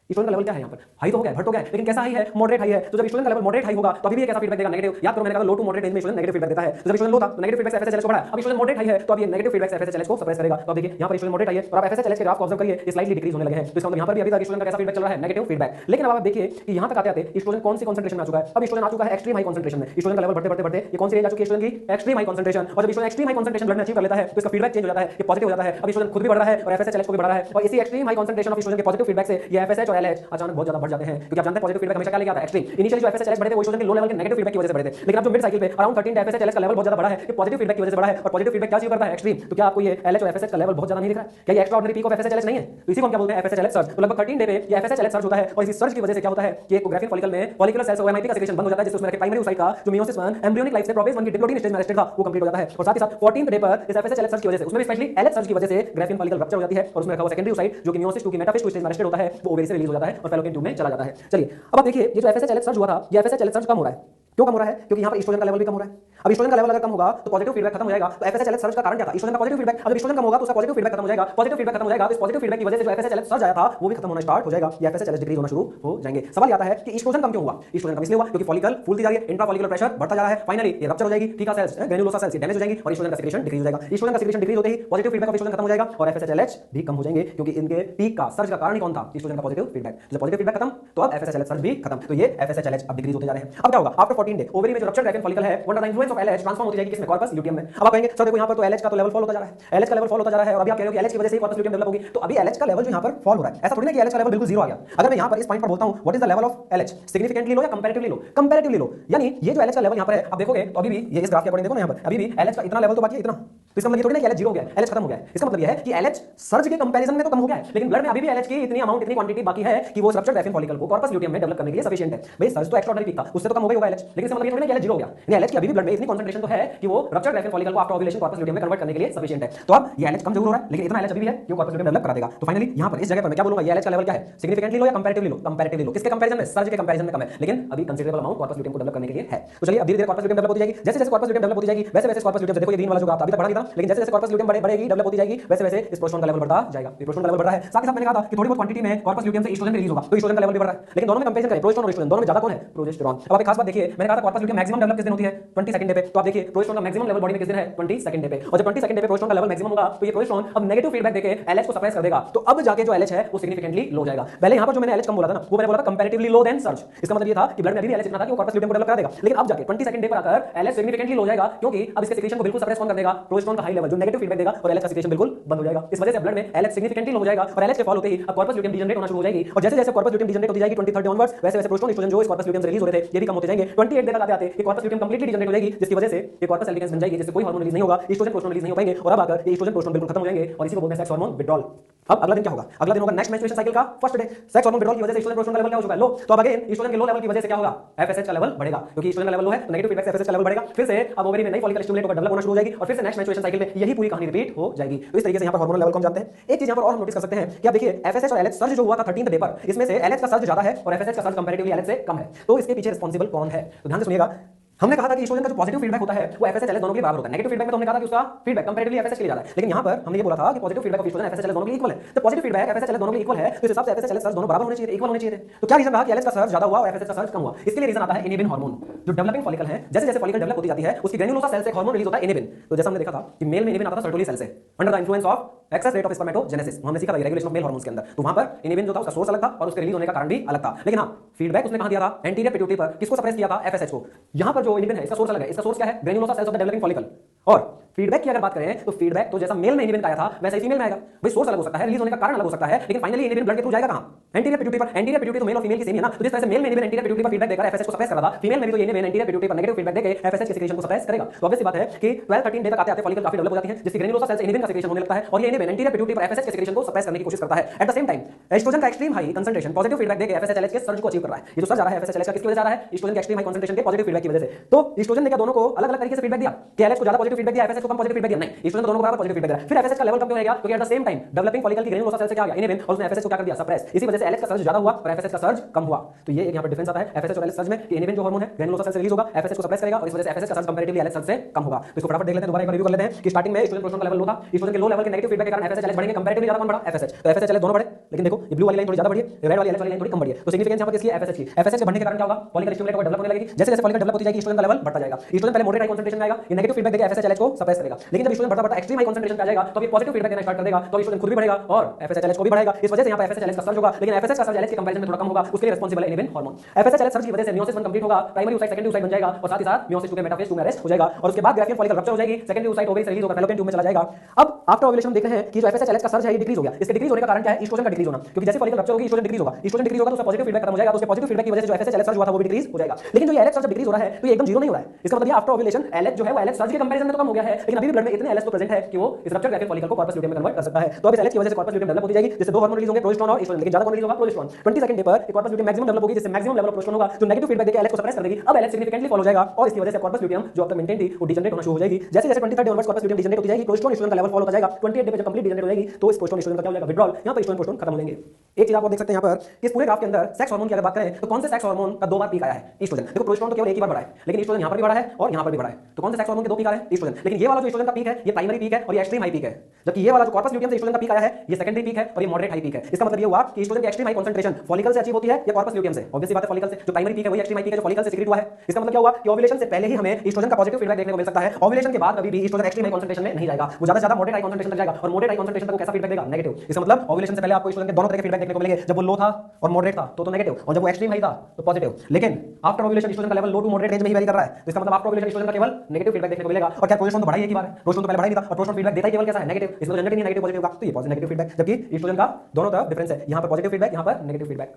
एस्ट्रोजन का लेवल क्या है, यहाँ पर हाई तो हो गया, बढ़ तो गया, लेकिन कैसा हाई है, मॉडरेट हाई है। तो जब एस्ट्रोजन का लेवल मॉडरेट हाई होगा तो अभी भी कैसा फीडबैक देगा, नेगेटिव। याद करो मैंने कहा लो टू मॉडरेट रेंज में एस्ट्रोजन नेगेटिव फीडबैक देता है। तो जब एस्ट्रोजन लो था तो नेगेटिव फीडबैक से एफएसएचएलएच को बढ़ा, अब एस्ट्रोजन मॉडरेट हाई है तो अब ये नेगेटिव फीडबैक से एफएसएचएलएच को सप्रेस करेगा। तो अब देखिए यहाँ पर एस्ट्रोजन मॉडरेट हाई है और आप एफएसएचएलएच के ग्राफ को ऑब्जर्व करिए, ये स्लाइटली डिक्रीज होने लगे हैं। तो इसका मतलब यहाँ पर भी अभी तक एस्ट्रोजन का कैसा फीडबैक चल रहा है, नेगेटिव फीडबैक। लेकिन अब आप देखिए कि यहाँ तक आते आते एस्ट्रोजन कौन सी कंसंट्रेशन में आ चुका है, अब एस्ट्रोजन आ चुका है एक्सट्रीम हाई कंसंट्रेशन में। एस्ट्रोजन का लेवल बढ़ते बढ़ते बढ़ते ये कौन सी रेंज आ चुकी है एस्ट्रोजन की, एक्सट्रीम हाई कंसंट्रेशन। और जब oestrogen extreme high concentration blood में अचीव कर लेता है तो इसका फीडबैक चेंज हो जाता है, ये पॉजिटिव हो जाता है। अब एस्ट्रोजन खुद भी बढ़ रहा है और एफएसएचएलएच को भी बढ़ रहा है, और इसी extreme high concentration of oestrogen के पॉजिटिव फीडबैक से ये एफएसएच और एलएच अचानक बहुत ज्यादा बढ़ जाते हैं। क्योंकि आप जानते हैं पॉजिटिव फीडबैक हमेशा क्या लेके आता है, एक्सट्रीम। इनिशियली जो एफएसएचएलएच बढ़े थे वो एस्ट्रोजन के लो लेवल के नेगेटिव फीडबैक की वजह से बढ़े थे, लेकिन अब जो मिड साइकिल पे अराउंड 13 एफएसएचएलएच का लेवल बहुत ज्यादा बढ़ा है, ये पॉजिटिव फीडबैक की वजह से बढ़ा है। और पॉजिटिव फीडबैक क्या अचीव करता है, एक्सट्रीम। तो क्या आपको ये एलएच और एफएसएच का लेवल बहुत ज्यादा नहीं दिख रहा है, क्या ये एक्स्ट्राऑर्डिनरी पीक ऑफ एफएसएचएलएच नहीं है? तो इसी को हम क्या बोलते हैं, एफएसएचएलएच सर्ज। तो लगभग 13 डे पे ये एफएसएचएलएच सर्ज होता है, और इसी सर्ज की वजह से क्या होता है कि एक ग्राफियन फॉलिकल में फॉलिकुलर सेल्स ओएमआईपी का सेक्रेशन बंद हो जाता है, जिससे उसमें प्राइमरी oocyte का जो मियोसिस 1 एम्ब्रियोनिक लाइफ से प्रोफेज 1 की डिप्लोइडिन स्टेज में अरेस्टेड था वो कंप्लीट हो जाता है। और साथ ही साथ 14th डे पर इस एफएसएचएलएच सर्ज की वजह से उसमें भी स्पेशली एलएच सर्ज की वजह से ग्राफियन फॉलिकल रप्चर हो जाती है, और उसमें रखा हुआ सेकेंडरी oocyte जो कि मियोसिस 2 की मेटाफेज 2 स्टेज में अरेस्टेड होता है वो ओवेरी से रिलीज हो जाता है और फैलोपियन ट्यूब में चला जाता है। चलिए अब आप देखिए ये जो एफएसएचएलएच सर्ज हुआ था, ये एफएसएचएलएच सर्ज कम हो रहा है। क्यों कम हो रहा है? क्योंकि यहाँ पर एस्ट्रोजन का लेवल भी कम हो रहा है। अब एस्ट्रोजन का लेवल अगर कम होगा तो पॉजिटिव फीडबैक खत्म हो जाएगा। तो एफएसएचएलएच सर्ज का कारण क्या था, एस्ट्रोजन का पॉजिटिव फीडबैक। अब एस्ट्रोजन कम होगा तो उसका पॉजिटिव फीडबैक खत्म हो जाएगा, पॉजिटिव फीडबैक खत्म हो जाएगा तो इस पॉजिटिव फीडबैक की वजह से जो एफएसएचएलएच सर्ज आया था वो भी खत्म होना स्टार्ट हो जाएगा, ये एफएसएचएलएच डिक्रीज होना शुरू हो जाएंगे। सवाल आता है कि एस्ट्रोजन कम क्यों हुआ? एस्ट्रोजन कम इसलिए हुआ क्योंकि फॉलिकल फूलती जा रही है, इंट्रा फॉलिकुलर प्रेशर बढ़ता जा रहा है, फाइनली ये रप्चर हो जाएगी, ठीक है, सेल्स ग्रेनुलोसा सेल्स डैमेज हो जाएंगी और एस्ट्रोजन का सेक्रेशन डिक्रीज हो जाएगा। एस्ट्रोजन का सेक्रेशन डिक्रीज होते ही पॉजिटिव फीडबैक ऑफ एस्ट्रोजन खत्म हो जाएगा और एफएसएचएलएच भी कम हो जाएंगे, क्योंकि इनके पीक का सर्ज का कारण ही कौन था, एस्ट्रोजन का पॉजिटिव फीडबैक। जब पॉजिटिव फीडबैक खत्म तो अब एफएसएचएलएच सर्ज भी खत्म, तो ये एफएसएचएलएच अब डिक्रीज होते जा रहे हैं। अब क्या होगा, आफ्टर 14 डे ओवरी में जो रप्चर ग्राफियन फॉलिकल है वो under the influence of LH transform होती जाएगी किसमें, कॉर्पस ल्यूटियम में। अब आप कहेंगे सर देखो यहाँ पर तो एलएच का तो लेवल फॉल होता जा रहा है, एलएच का लेवल फॉल होता जा रहा है, और अभी आप कह रहे हो कि एलएच की वजह से कॉर्पस ल्यूटियम डेवलप होगी। तो अभी एलएच का लेवल जो यहाँ पर फॉल हो रहा है, ऐसा थोड़ी ना कि एलएच का लेवल बिल्कुल जीरो आ गया। अगर मैं यहाँ पर इस पॉइंट पर बोलता हूँ what is the level of LH, significantly low या कंपैरेटिवली लो, कंपैरेटिवली लो, यानी ये जो एलएच का लेवल यहाँ पर है आप देखोगे तो अभी भी ये इस ग्राफ के अकॉर्डिंग देखो ना, यहाँ पर अभी भी एलएच का इतना लेवल तो बाकी है, इतना। तो इसका मतलब ये थोड़ी ना कि एलएच जीरो हो गया, एलएच खत्म हो गया है। इसका मतलब ये है कि एलएच सर्ज के कंपैरिजन में तो कम हो गया है, लेकिन ब्लड में अभी भी एलएच की इतनी अमाउंट, इतनी क्वांटिटी बाकी है कि वो रप्चर ग्राफियन फॉलिकल को कॉर्पस ल्यूटियम में डेवलप करने के लिए सफिशिएंट है। भाई सर्ज तो एक्स्ट्राऑर्डिनरी पीक था, उससे तो कम हो गई होगा एलएच, लेकिन इसका मतलब ये थोड़ी ना कि एलएच जीरो हो गया, यानी एलएच की अभी भी ब्लड में इतनी कंसंट्रेशन तो है कि वो रप्चर ग्राफियन फॉलिकल को आफ्टर ओव्यूलेशन कॉर्पस ल्यूटियम में कन्वर्ट करने के लिए सफिशिएंट है। तो अब ये एलएच कम जरूर हो रहा है, लेकिन इतना एलएच अभी भी है कि वो कॉर्पस ल्यूटियम डेवलप करा देगा। तो फाइनली यहाँ पर इस जगह पर मैं क्या बोलूंगा, ये एलएच का लेवल क्या है, सिग्निफिकेंटली लो या कंपैरेटिवली लो, कंपैरेटिवली लो। किसके कंपैरिजन में, सर्ज के कंपैरिजन में कम है, लेकिन अभी कंसीडरेबल अमाउंट कॉर्पस ल्यूटियम को डेवलप करने के लिए है। तो चलिए अब धीरे धीरे कॉर्पस ल्यूटियम डेवलप होती जाएगी, जैसे जैसे कॉर्पस ल्यूटियम डेवलप होती जाएगी वैसे वैसे कॉर्पस ल्यूटियम देखो ये ग्रीन वाला जो ग्राफ अभी तक बढ़ा नहीं था, लेकिन जैसे जैसे कॉर्पस ल्यूटियम बढ़ेगी डेवलप होती जाएगी वैसे वैसे इस प्रोस्टोन का लेवल बढ़ता जाएगा, प्रोस्टोन का लेवल बढ़ रहा है। साथ ही साथ मैंने कहा था कि थोड़ी बहुत क्वांटिटी में कॉर्पस ल्यूटियम से एस्ट्रोजन रिलीज होगा तो एस्ट्रोजन का लेवल भी बढ़ रहा है, लेकिन दोनों में कंपैरिजन करें प्रोस्टोन और एस्ट्रोजन दोनों में ज्यादा कौन है, प्रोजेस्टेरॉन। अब आप एक खास बात देखिए, मैंने कहा था कॉर्पस ल्यूटियम मैक्सिमम डेवलप किस दिन होती है, 22nd डे पे। तो आप देखिए प्रोस्टोन का मैक्सिमम लेवल बॉडी में किस दिन है, 22nd डे पे। और जब 22nd डे पे प्रोस्टोन का लेवल मैक्सिमम होगा तो ये प्रोस्टोन अब नेगेटिव फीडबैक देके एलएच को सप्रेस कर देगा। तो अब जाके जो एलएच है वो सिग्निफिकेंटली लो जाएगा। पहले यहाँ पर जो मैंने एलएच कम बोला था ना, वो मैंने बोला था कंपैरेटिवली लो देन सर्ज। इसका मतलब ये था कि ब्लड में अभी भी एलएच इतना था कि वो कॉर्पस ल्यूटियम को डेवलप करा देगा, लेकिन अब जाके 22nd डे पर आकर एलएच सिग्निफिकेंटली लो जाएगा, क्योंकि अब इसके सेक्रेशन को बिल्कुल सप्रेस कौन कर देगा, प्रोस्टोन का हाई लेवल जो नेगेटिव फीडबैक देगा, और एलएच का सेक्रेशन बिल्कुल बंद हो जाएगा। इस वजह से ब्लड में एलएच सिग्निफिकेंटली लो हो जाएगा, और एलएच के फॉल होते ही अब कॉर्पस ल्यूटियम डीजनरेट होना शुरू हो जाएगी। और जैसे जैसे कॉर्पस ल्यूटियम डीजनरेट होती जाएगी 23rd ऑनवर्ड्स वैसे वैसे प्रोस्टोन एस्ट्रोजन जो इस कॉर्पस ल्यूटियम से रिलीज हो रहे थे ये भी कम होते जाएंगे। 28 डे तक आते आते ये कॉर्पस ल्यूटियम कंप्लीटली डीजनरेट हो जाएगी, जिसकी वजह से ये कॉर्पस एल्डिकेंस बन जाएगी, जिससे कोई हार्मोन रिलीज नहीं होगा, एस्ट्रोजन प्रोस्टोन रिलीज नहीं हो पाएंगे, और अब आकर ये एस्ट्रोजन प्रोस्टोन बिल्कुल खत्म हो जाएंगे, और इसी को बोलते हैं सेक्स हार्मोन विथड्रॉल। अब अगला दिन क्या होगा, अगला दिन होगा नेक्स्ट मेंस्ट्रुएशन साइकिल का first day. Sex hormone withdrawal की वजह से एस्ट्रोजन प्रोस्टोन का लेवल क्या हो चुका है, लो। तो अब अगेन एस्ट्रोजन के लो लेवल की वजह से क्या होगा, एफएसएच का लेवल बढ़ेगा, क्योंकि एस्ट्रोजन का लेवल लो है तो नेगेटिव फीडबैक से एफएसएच का लेवल बढ़ेगा। फिर से अब ओवरी में नई फॉलिकल स्टिमुलेट होकर डेवलप होना शुरू हो जाएगी, और फिर से नेक्स्ट मेंस्ट्रुएशन साइकिल में यही पूरी कहानी रिपीट हो जाएगी। तो इस तरीके से यहाँ पर हार्मोनल लेवल को हम जानते हैं। एक चीज यहाँ पर और हम नोटिस कर सकते हैं कि आप देखिए एफएसएच और एलएच सर्ज जो हुआ था 13th डे पर, इसमें से एलएच का सर्ज ज्यादा है और एफएसएच का सर्ज कंपैरेटिवली एलएच से कम है। तो इसके पीछे रिस्पांसिबल कौन है, तो ध्यान से सुनिएगा। हमने कहा था कि एस्ट्रोजन का जो पॉजिटिव फीडबैक होता है वो एफएसएच एलएच दोनों के लिए बराबर होता है। नेगेटिव फीडबैक में तो हमने कहा था कि उसका फीडबैक कंपैरेटिवली एफएसएच के लिए ज्यादा है, लेकिन यहाँ पर हमने ये बोला था कि positive feedback of oestrogen FSH LH दोनों के लिए इक्वल है। तो पॉजिटिव फीडबैक एफएसएच एलएच दोनों के लिए इक्वल है, तो इस हिसाब से एफएसएच एलएच सर्ज दोनों बराबर होने चाहिए, इक्वल होने चाहिए थे। तो क्या रीजन रहा कि एलएच का सर्ज ज्यादा हुआ और एफएसएच का सर्ज कम हुआ? इसके लिए रीजन आता है इनिबिन हार्मोन। जो डेवलपिंग फॉलिकल है, जैसे जैसे फॉलिकल डेवलप होती जाती है उसकी ग्रेनुलोसा सेल से एक हार्मोन रिलीज होता है इनिबिन। तो जैसा हमने देखा था कि मेल में इनिबिन आता था सर्टोली सेल से under the influence of excess rate of spermatogenesis. हमने सीखा था रेगुलेशन ऑफ मेल हार्मोन्स के अंदर। तो वहां पर इनिबिन जो था उसका सोर्स अलग था और उसके रिलीज होने का कारण भी अलग था, लेकिन हां फीडबैक उसने कहां दिया था, एंटीरियर पिट्यूटरी पर। किसको सप्रेस किया था, एफएसएच को। यहां पर जो इनिबिन है इसका सोर्स अलग है, इसका सोर्स क्या है, granulosa cells of the developing follicle. और फीडबैक की अगर बात करें तो फीडबैक तो जैसा मेल में इनिबिन का आया था वैसा ही फीमेल में आएगा। भाई सोर्स अलग हो सकता है, रिलीज होने का कारण अलग हो सकता है, लेकिन फाइनली इनिबिन ब्लड के थ्रू जाएगा कहां, एंटीरियर पिट्यूटरी पर। एंटीरियर पिट्यूटरी तो मेल और फीमेल की सेम है ना, तो जिस तरह से मेल में इनिबिन एंटीरियर पिट्यूटरी पर फीडबैक देकर एफएसएच को सप्रेस कर रहा था, फीमेल में भी तो इनिबिन एंटीरियर पिट्यूटरी पर नेगेटिव फीडबैक देकर एफएसएच के सेक्रेशन को सप्रेस करेगा। तो ऑब्वियस सी बात है कि 12-13 डे तक आते आते फॉलिकल काफी डेवलप हो जाती है, जिससे ग्रेनुलोसा सेल्स इनिबिन का सेक्रेशन होने लगता है, और ये इनिबिन एंटीरियर पिट्यूटरी पर एफएसएच के सेक्रेशन को सप्रेस करने की कोशिश करता है। At the same time estrogen का extreme high concentration positive feedback देकर एफएसएच एलएच के सर्ज को अचीव कर रहा है। ये जो सर्ज आ रहा है एफएसएच एलएच का किसकी वजह से आ रहा है, एस्ट्रोजन के एक्सट्रीम हाई कंसंट्रेशन के पॉजिटिव फीडबैक की वजह से। तो एस्ट्रोजन ने क्या दोनों को अलग अलग तरीके से फीडबैक दिया कि एलएच को ज्यादा पॉजिटिव पॉजिटिव फीडबैक दिया, एफएसएच को कम पॉजिटिव फीडबैक दिया, नहीं, ईस्ट्रोजन तो दोनों को बराबर पॉजिटिव फीडबैक दिया। फिर एफएसएच का लेवल कम क्यों रहेगा? क्योंकि eight the same time developing follicle की ग्रेनुलोसा सेल से क्या आ गया, इनहिबिन, और उसने एफएसएच को क्या कर दिया, सप्रेस। इसी वजह से एलएच का सर्ज ज्यादा हुआ और एफएसएच का सर्ज कम हुआ। तो ये एक यहाँ पर डिफरेंस आता है एफएसएच और एलएच सर्ज में कि इनहिबिन जो हार्मोन है ग्रेनुलोसा सेल से रिलीज होगा, एफएसएच को सप्रेस करेगा और इस वजह से एफएसएच का सर्ज कंपैरेटिवली एलएच सर्ज से कम होगा। तो इसको फटाफट देख लेते हैं, दोबारा एक बार रिव्यू कर लेते हैं कि स्टार्टिंग में ईस्ट्रोजन प्रोस्टेरोन का लेवल लो था, ईस्ट्रोजन के लो लेवल के नेगेटिव फीडबैक के कारण एफएसएच एलएच बढ़ेंगे, कंपैरेटिवली ज्यादा कौन बढ़ा, एफएसएच। तो एफएसएच एलएच दोनों बढ़े, लेकिन देखो ये ब्लू वाली लाइन थोड़ी ज्यादा बढ़ी है, रेड वाली एलएच वाली लाइन थोड़ी कम बढ़ी है। तो सिग्निफिकेंस यहाँ पर किसकी है, एफएसएच की। एफएसएच के बढ़ने के कारण क्या होगा, फॉलिकल स्टिमुलेट होकर डेवलप होने लगेगी। जैसे जैसे फॉलिकल डेवलप होती जाएगी ईस्ट्रोजन का लेवल बढ़ता जाएगा। ईस्ट्रोजन पहले मॉडरेट हाई कंसंट्रेशन में आएगा, ये नेगेटिव फीडबैक देकर एफएसएच एलएच को सप्रेस करेगा, लेकिन जब ईस्ट्रोजन बढ़ता बढ़ता एक्सट्रीम हाई कंसंट्रेशन पे आ जाएगा तो ये पॉजिटिव फीडबैक देना स्टार्ट कर देगा, तो ईस्ट्रोजन खुद भी बढ़ेगा और एफएसएच एलएच को भी बढ़ाएगा। इस वजह से यहाँ पे एफएसएच एलएच का सर्ज होगा, लेकिन एफएसएच का सर्ज एलएच के कंपैरिजन में थोड़ा कम होगा, उसके लिए रिस्पांसिबल है inhibin hormone. FSH LH surge की वजह से मियोसिस 1 कंप्लीट होगा, प्राइमरी oocyte सेकेंडरी oocyte बन जाएगा और साथ ही साथ मियोसिस 2 के मेटाफेज 2 में अरेस्ट हो जाएगा और उसके बाद ग्राफियन फॉलिकल रप्चर हो जाएगी, सेकेंडरी oocyte ओवरी से रिलीज होकर फैलोपियन ट्यूब में चला जाएगा। अब आफ्टर ओव्यूलेशन हम देख रहे हैं कि जो एफएसएच एलएच का सर्ज है ये डिक्रीज हो गया। इसके डिक्रीज होने का कारण क्या है, ईस्ट्रोजन का डिक्रीज होना, क्योंकि जैसे फॉलिकल रप्चर होगी ईस्ट्रोजन डिक्रीज होगा, ईस्ट्रोजन डिक्रीज होगा तो उसका पॉजिटिव फीडबैक खत्म हो जाएगा, तो उसके पॉजिटिव फीडबैक की वजह से जो एफएसएच एलएच सर्ज हुआ था वो भी डिक्रीज हो जाएगा। लेकिन जो ये एलएच सर्ज डिक्रीज हो रहा है तो ये एकदम जीरो नहीं हो रहा है, इसका मतलब ये आफ्टर ओव्यूलेशन एलएच जो है वो एलएच सर्ज के कंपैरिजन में तो कम हो गया है, लेकिन अभी भी ब्लड में इतने एलएच तो प्रेजेंट है कि वो इस रप्चर ग्राफियन फॉलिकल को कॉर्पस ल्यूटियम में कन्वर्ट कर सकता है। तो अब इस एलएच की वजह से कॉर्पस ल्यूटियम डेवलप होती जाएगी, जिससे दो हार्मोन रिलीज होंगे, प्रोजेस्टेरोन और ईस्ट्रोजन, लेकिन ज्यादा कौन रिलीज होगा, प्रोजेस्टेरोन। 22nd डे पर कॉर्पस ल्यूटियम मैक्सिमम डेवलप होगी, जिससे मैक्सिमम लेवल ऑफ प्रोजेस्टेरोन होगा जो नेगेटिव फीडबैक देकर एलएच को सप्रेस कर देगी। अब एलएच सिग्निफिकेंटली फॉल हो जाएगा और इसकी वजह से कॉर्पस ल्यूटियम जो अब तक मेंटेन थी वो डिजनरेट होना शुरू हो जाएगी। जैसे जैसे 23rd day onwards corpus luteum degenerate होती जाएगी, प्रोजेस्टेरोन ईस्ट्रोजन का लेवल फॉल होता जाएगा। 28th डे पे जब कंप्लीट डिजनरेट हो जाएगी तो इस प्रोजेस्टेरोन ईस्ट्रोजन का क्या हो जाएगा, विड्रॉल। यहां पर ईस्ट्रोजन प्रोजेस्टेरोन खत्म हो जाएंगे। एक चीज आप देख सकते हैं यहां पर कि इस पूरे ग्राफ के अंदर सेक्स हार्मोन की अगर बात करें तो कौन से सेक्स हार्मोन का दो बार पीक आया है, ईस्ट्रोजन। देखो प्रोजेस्टेरोन तो केवल एक ही बार बढ़ा है, लेकिन ईस्ट्रोजन यहां पर भी बढ़ा है और यहां पर भी बढ़ा है। तो कौन से सेक्स हार्मोन के दो पीक आ रहे हैं, ईस्ट्रोजन। लेकिन ये वाला जो ईस्ट्रोजन का पीक है ये प्राइमरी पीक है और ये एक्सट्रीम हाई पीक है, जबकि ये वाला जो कॉर्पस ल्यूटियम से ईस्ट्रोजन का पीक आया है ये सेकेंडरी पीक है और ये मॉडरेट हाई पीक है। इसका मतलब ये हुआ कि ईस्ट्रोजन की एक्सट्रीम हाई कंसंट्रेशन फॉलिकल से अचीव होती है या कॉर्पस ल्यूटियम से। ऑब्वियस बात है फॉलिकल से, जो प्राइमरी पीक है वही एक्सट्रीम हाई पीक है जो फॉलिकल से सीक्रेट हुआ है। इसका मतलब क्या हुआ कि ओव्यूलेशन से पहले ही हमें ईस्ट्रोजन का पॉजिटिव फीडबैक देखने को मिल सकता है। ओव्यूलेशन के बाद कभी भी ईस्ट्रोजन एक्सट्रीम हाई कंसंट्रेशन में नहीं जाएगा, वो ज्यादा मॉडरेट हाई कंसंट्रेशन तक जाएगा और मॉडरेट हाई कंसंट्रेशन तक वो कैसा फीडबैक देगा, नेगेटिव। इसका मतलब ओव्यूलेशन से पहले आपको ईस्ट्रोजन के दोनों तरह के फीडबैक देखने को मिलेंगे, जब वो लो था और मॉडरेट था तो नेगेटिव, और जब वो एक्सट्रीम हाई था तो पॉजिटिव। लेकिन आफ्टर ओव्यूलेशन ईस्ट्रोजन का level low to moderate range में ही वेरी कर रहा है, तो इसका मतलब आफ्टर ओव्यूलेशन ईस्ट्रोजन का केवल नेगेटिव फीडबैक देखने को मिलेगा। और क्या प्रोजेस्टेरोन तो बढ़ा ही एक ही बार है, प्रोजेस्टेरोन तो पहले बढ़ा ही नहीं था और प्रोजेस्टेरोन फीडबैक देता ही केवल कैसा है, नेगेटिव। इसमें तो जनरेट नहीं नेगेटिव पॉजिटिव का, तो ये पॉजिटिव नेगेटिव फीडबैक, जबकि ईस्ट्रोजन का दोनों तरफ डिफरेंस है, यहां पर पॉजिटिव फीडबैक यहां पर नेगेटिव फीडबैक।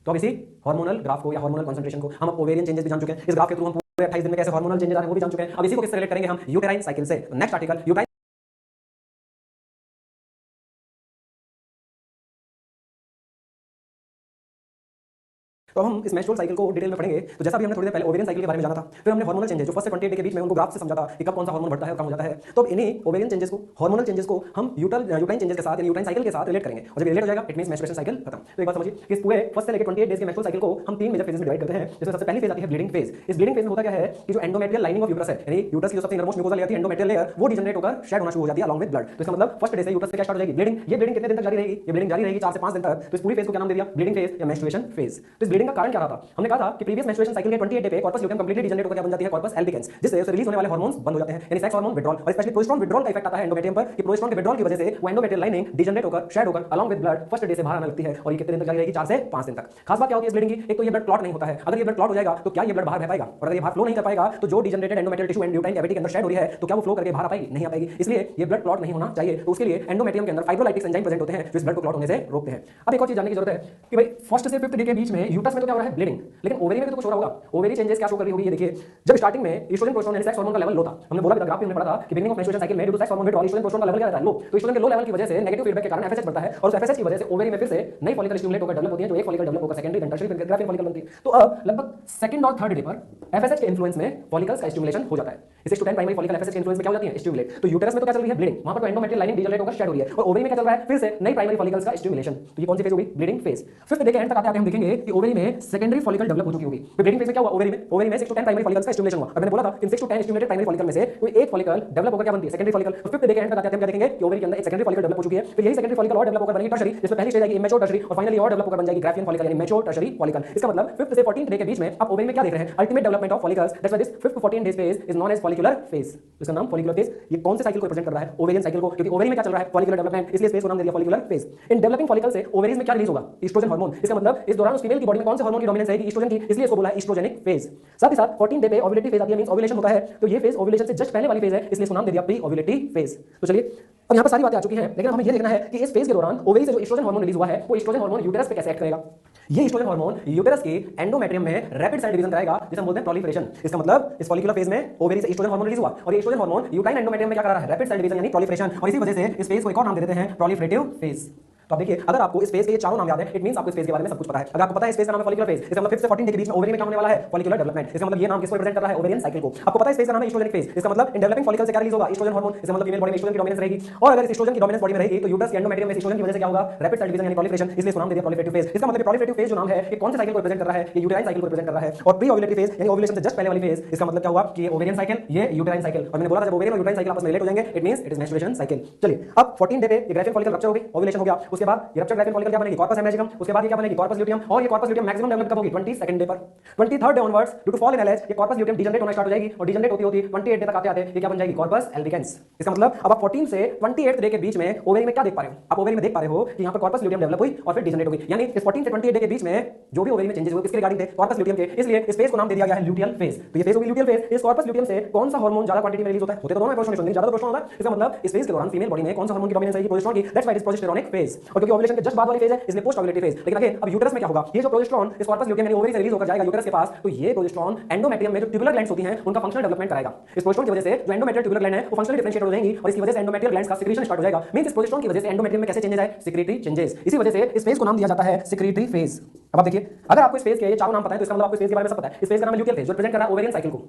तो अब इसी हार्मोनल ग्राफ को या हार्मोनल कंसंट्रेशन को हम ओवेरियन चेंजेस भी जान चुके हैं, इस ग्राफ के थ्रू हम पूरे 28 दिन में कैसे हार्मोनल चेंजेस आ रहे हैं वो भी जान चुके हैं। अब इसी को किससे रिलेट करेंगे हम, यूटेराइन साइकिल से। Next article uterine. तो हम इस मेंस्ट्रुअल साइकिल को डिटेल में पढ़ेंगे। तो जैसा भी हमने थोड़ी देर पहले ओवेरियन साइकिल के बारे में जाना था, फिर हमने हार्मोनल चेंजेस जो फर्स्ट से 28 डे के बीच में उनको ग्राफ से समझा था कि कब कौन सा हार्मोन बढ़ता है और कम हो जाता है। तो अब इन्हीं ओवेरियन चेंजेस को, हार्मोनल चेंजेस को हम यूटेराइन चेंजेस के साथ यानी यूटेराइन साइकिल के साथ रिलेट करेंगे, और जब रिलेट हो जाएगा इट मींस मेंस्ट्रुएशन साइकिल खत्म। तो एक बात समझिए कि इस पूरे फर्स्ट से लेकर 28 डेज के मेंस्ट्रुअल साइकिल को हम तीन मेजर फेजेस में डिवाइड करते हैं। जिसमें सबसे पहली फेज आती है ब्लीडिंग फेज। इस ब्लीडिंग फेज में होता क्या है कि जो एंडोमेट्रियल लाइनिंग ऑफ यूट्रस है, यानी यूट्रस की जो सबसे इनरमोस्ट म्यूकोसा लेयर थी एंडोमेट्रियल लेयर, वो डिजनरेट होकर शेड होना शुरू हो जाती है अलोंग विद ब्लड। तो इसका मतलब फर्स्ट डे से यूट्रस से क्या स्टार्ट हो जाएगी, ब्लीडिंग। ये ब्लीडिंग कितने दिन तक जारी रहेगी, ये ब्लीडिंग जारी रहेगी 4 से 5 दिन तक। तो इस पूरी फेज को क्या नाम दे दिया, ब्लीडिंग फेज या मेंस्ट्रुएशन फेज। तो इस ब्लीडिंग का कारण क्या रहा था, हमने कहा था कि प्रीवियस मेंस्ट्रुएशन साइकिल के 28 डे पे कॉर्पस ल्यूटियम कंप्लीटली डिजनरेट होकर क्या बन जाती है, कॉर्पस एल्बिकेंस, जिससे उससे रिलीज होने वाले हार्मोन्स बंद हो जाते हैं, यानी सेक्स हार्मोन विड्रॉल। और स्पेशली प्रोजेस्टेरोन विड्रॉल का इफेक्ट आता है एंडोमेट्रियम पर कि प्रोजेस्टेरोन के विड्रॉल की वजह से वो एंडोमेट्रियल लाइनिंग डिजनरेट होकर शेड होकर along with blood first day से बाहर आने लगती है और ये कितने दिन तक जारी रहेगी, 4 से 5 दिन तक। खास बात क्या होती है इस ब्लीडिंग की, एक तो ये ब्लड क्लॉट नहीं होता है। अगर ये ब्लड क्लॉट हो जाएगा तो क्या ये ब्लड बाहर बह पाएगा, और अगर ये बाहर फ्लो नहीं कर पाएगा तो जो degenerated endometrial tissue and lutein cavity के अंदर शेड हो रही है तो क्या वो फ्लो करके बाहर आ पाएगी, नहीं आ पाएगी। इसलिए ये ब्लड क्लॉट नहीं होना चाहिए। तो उसके लिए एंडोमेट्रियम के अंदर फाइब्रोलाइटिक एंजाइम प्रेजेंट होते हैं जो इस ब्लड को क्लॉट होने से रोकते हैं। अब एक और चीज जानने की जरूरत है कि भाई फर्स्ट से 5th डे के बीच में यूट्रस में तो क्या हो रहा है, ब्लीडिंग, लेकिन ओवरी में भी तो कुछ हो रहा होगा। ओवरी चेंजेस क्या शो कर रही होगी, ये देखिए। जब स्टार्टिंग में ईस्ट्रोजन प्रोजेस्टेरोन यानी सेक्स हार्मोन का लेवल लो था, हमने बोला भी ग्राफ में हमने पढ़ा था कि बिगिनिंग ऑफ मेंस्ट्रुएशन साइकिल में due to sex hormone withdrawal oestrogen progesterone का लेवल क्या रहता है, लो। तो ईस्ट्रोजन के लो लेवल की वजह से नेगेटिव फीडबैक के कारण एफएसएच बढ़ता है और उस एफएसएच की वजह से ओवरी में फिर से नई फॉलिकल स्टिमुलेट होकर डेवलप होती है, जो एक फॉलिकल डेवलप होकर सेकेंडरी देन टर्शियरी फिर ग्राफियन फॉलिकल बनती है। तो अब लगभग 2nd और 3rd डे पर एफएसएच के इन्फ्लुएंस में फॉलिकल्स का स्टिमुलेशन हो जाता है। इसे 6 to 10 प्राइमरी फॉलिकल एफएसएच के इन्फ्लुएंस में क्या हो जाती है, स्टिमुलेट। तो यूटेरस में तो क्या चल रही है, ब्लीडिंग, वहां पर तो एंडोमेट्रियल लाइनिंग डिजनरेट होकर शेड हो रही है, और ओवरी में क्या चल रहा है, फिर से नई प्राइमरी फॉलिकल्स का स्टिमुलेशन। तो ये कौन सी फेज होगी, ब्लीडिंग फेज। 5th डे के एंड तक आते हम देखेंगे कि ओवरी में सेकेंडरी फॉलिकल डेवलप हो चुकी होगी। तो ब्लीडिंग फेज में क्या हुआ, ओवरी में 6 to 10 प्राइमरी फॉलिकल्स का स्टिमुलेशन हुआ। और मैंने बोला था कि 6 to 10 स्टिमुलेटेड प्राइमरी फॉलिकल में से कोई एक फॉलिकल डेवलप होकर क्या बनती है, सेकेंडरी फॉलिकल। तो 5th डे के एंड तक आते हम क्या देखेंगे कि ओवरी के अंदर एक सेकेंडरी फॉलिकल डेवलप हो चुकी है। फिर यही सेकेंडरी फॉलिकल और डेवलप होकर बनेगी टर्शियरी, जिसमें पहली स्टेज आएगी इमेच्योर टर्शियरी और फाइनली और डेवलप होकर बन जाएगी ग्राफियन फॉलिकल यानी मैच्योर टर्शियरी फॉलिकल। इसका मतलब 5th से 14th डे के बीच में आप ओवरी में क्या देख रहे हैं, ultimate development of follicles. That's why this 5th to 14 days phase is known as follicular phase. इसका नाम फॉलिकुलर फेज। ये कौन से साइकिल को रिप्रेजेंट कर रहा है, ओवेरियन साइकिल को, क्योंकि ओवरी में क्या चल रहा है, फॉलिकुलर डेवलपमेंट, इसलिए फेज को नाम दे दिया follicular phase. In developing follicle से ओवरीज में क्या रिलीज होगा, ईस्ट्रोजन हार्मोन। इसका मतलब इस दौरान उस फीमेल की बॉडी में कौन से हार्मोन की डोमिनेंस रहेगी, ईस्ट्रोजन की, इसलिए इसको बोला है ईस्ट्रोजेनिक फेज। साथ ही साथ 14 डे पे ओव्यूलेटिव फेज आती है, मींस ओव्यूलेशन होता है। तो ये फेज ओव्यूलेशन से जस्ट पहले वाली फेज है, इसलिए इसको नाम दे दिया प्री ओव्यूलेटिव फेज। तो चलिए अब यहाँ पर सारी बातें आ चुकी हैं, लेकिन हमें ये देखना है कि इस फेज के दौरान ओवरी से जो ईस्ट्रोजन हार्मोन रिलीज हुआ है वो ईस्ट्रोजन हार्मोन यूटेरस पे कैसे एक्ट करेगा। ये ईस्ट्रोजन हार्मोन यूटेरस के एंडोमेट्रियम में रैपिड सेल डिवीजन कराएगा, जिसे हम बोलते हैं प्रोलिफरेशन। इसका मतलब इस फॉलिकुलर फेज में ओवरी से ईस्ट्रोजन हार्मोन रिलीज हुआ और ये ईस्ट्रोजन हार्मोन यूटाइन एंडोमेट्रियम में क्या कर रहा है, रैपिड सेल डिवीजन यानी प्रोलिफरेशन, और इसी वजह से इस फेज को एक और नाम दे देते हैं प्रोलिफरेटिव फेज। तो आप देखिए, अगर आपको इस फेज के ये चारों नाम याद है, इट मींस आपको इस फेज के बारे में सब कुछ पता है। अगर आपको पता है इस फेज का नाम है फॉलिकुलर फेज, इसका मतलब 5 से 14 डे के बीच में ओवरी में क्या होने वाला है, फॉलिकुलर डेवलपमेंट। इसका मतलब ये नाम किसको रिप्रेजेंट कर रहा है, ओवेरियन साइकिल को। आपको पता है इस फेज का नाम है एस्ट्रोजेनिक फेज, इसका मतलब इन डेवलपिंग फॉलिकल से क्या रिलीज होगा, एस्ट्रोजन हार्मोन। इसका मतलब फीमेल बॉडी में एस्ट्रोजन की डोमिनेंस रहेगी, और अगर इस एस्ट्रोजन की डोमिनेंस बॉडी में रहेगी तो यूट्रस के एंडोमेट्रियम में एस्ट्रोजन की वजह से क्या होगा, रैपिड सेल डिवीजन यानी प्रोलिफरेशन, इसलिए इसको नाम दे दिया प्रोलिफरेटिव फेज। इसका मतलब प्रोलिफरेटिव फेज जो नाम है ये कौन से साइकिल को रिप्रेजेंट कर रहा है, ये यूटेराइन साइकिल को रिप्रेजेंट कर रहा है। और प्री ओव्यूलेटरी फेज यानी ओव्यूलेशन से जस्ट पहले वाली फेज, इसका मतलब क्या हुआ कि ये ओवेरियन साइकिल, ये यूटेराइन साइकिल। और मैंने बोला था जब ओवेरियन और यूटेराइन साइकिल आपस में रिलेट हो जाएंगे it means it is menstruation cycle. चलिए अब 14 डे पे ये ग्राफियन फॉलिकल रप्चर हो गई, ओव्यूलेशन हो गया, उसके बाद ये रप्चर ग्राफियन फॉलिकल क्या बनेगी, कॉर्पस हेमरेजिकम। उसके बाद ये क्या बनेगी, कॉर्पस ल्यूटियम। और ये कॉर्पस ल्यूटियम मैक्सिमम डेवलप कब होगी, 22nd डे पर। 23rd day onwards due to fall in LH ये कॉर्पस ल्यूटियम डिजनरेट होना स्टार्ट हो जाएगी, और डिजनरेट होती होती 28 डे तक आते आते ये क्या बन जाएगी, कॉर्पस एल्बिकेंस। इसका मतलब अब आप 14 से 28th डे के बीच में ओवेरी में क्या देख पा रहे हो, आप ओवेरी में देख पा रहे हो कि यहां पर कॉर्पस ल्यूटियम डेवलप हुई और फिर डिजनरेट हो गई। यानी इस 14 से 28 डे के बीच में जो भी ओवेरी में चेंजेस हुए किसके रिगार्डिंग थे, कॉर्पस ल्यूटियम के। इसलिए इस फेज को नाम दे दिया गया है ल्यूटियल फेज। तो ये फेज होगी ल्यूटियल फेज। इस कॉर्पस ल्यूटियम से कौन सा हार्मोन ज्यादा क्वांटिटी में रिलीज होता है, होते तो दोनों में प्रोजेस्टेरोन, ज्यादा प्रोजेस्टेरोन होता है। इसका मतलब इस फेज के दौरान फीमेल बॉडी में कौन सा हार्मोन की डोमिनेंस रहेगी, प्रोजेस्टेरोन की। That's why it is progesteronic phase. और क्योंकि ओव्यूलेशन के जस्ट बाद वाली फेज है इसलिए पोस्ट ओव्यूलेटरी फेज। लेकिन अगेन अब यूटेरस में क्या होगा, ये जो प्रोजेस्टेरोन इस कॉर्पस ल्यूटियम यानी ओवरी से रिलीज होकर जाएगा यूटेरस के पास, तो ये प्रोजेस्टेरोन एंडोमेट्रियम में जो ट्यूबुलर ग्लैंड्स होती हैं उनका फंक्शनल डेवलपमेंट कराएगा। इस प्रोजेस्टेरोन की वजह से जो एंडोमेट्रियल ट्यूबुलर ग्लैंड है वो फंक्शनली डिफरेंशिएट हो जाएंगी, और इसकी वजह से एंडोमेट्रियल ग्लैंड्स का सिक्रीशन स्टार्ट हो जाएगा। मींस इस प्रोजेस्टेरोन की वजह से एंडोमेट्रियम में कैसे चेंजेस आए, सिक्रीटरी चेंजेस। इसी वजह से इस फेज को नाम दिया जाता है सिक्रीटरी फेज। अब आप देखिए, अगर आपको इस फेज के ये चारों नाम पता है तो इसका मतलब आपको इस फेज के बारे में सब पता है। इस फेज का नाम है ल्यूटियल फेज जो रिप्रेजेंट कर रहा है ओवेरियन साइकिल को।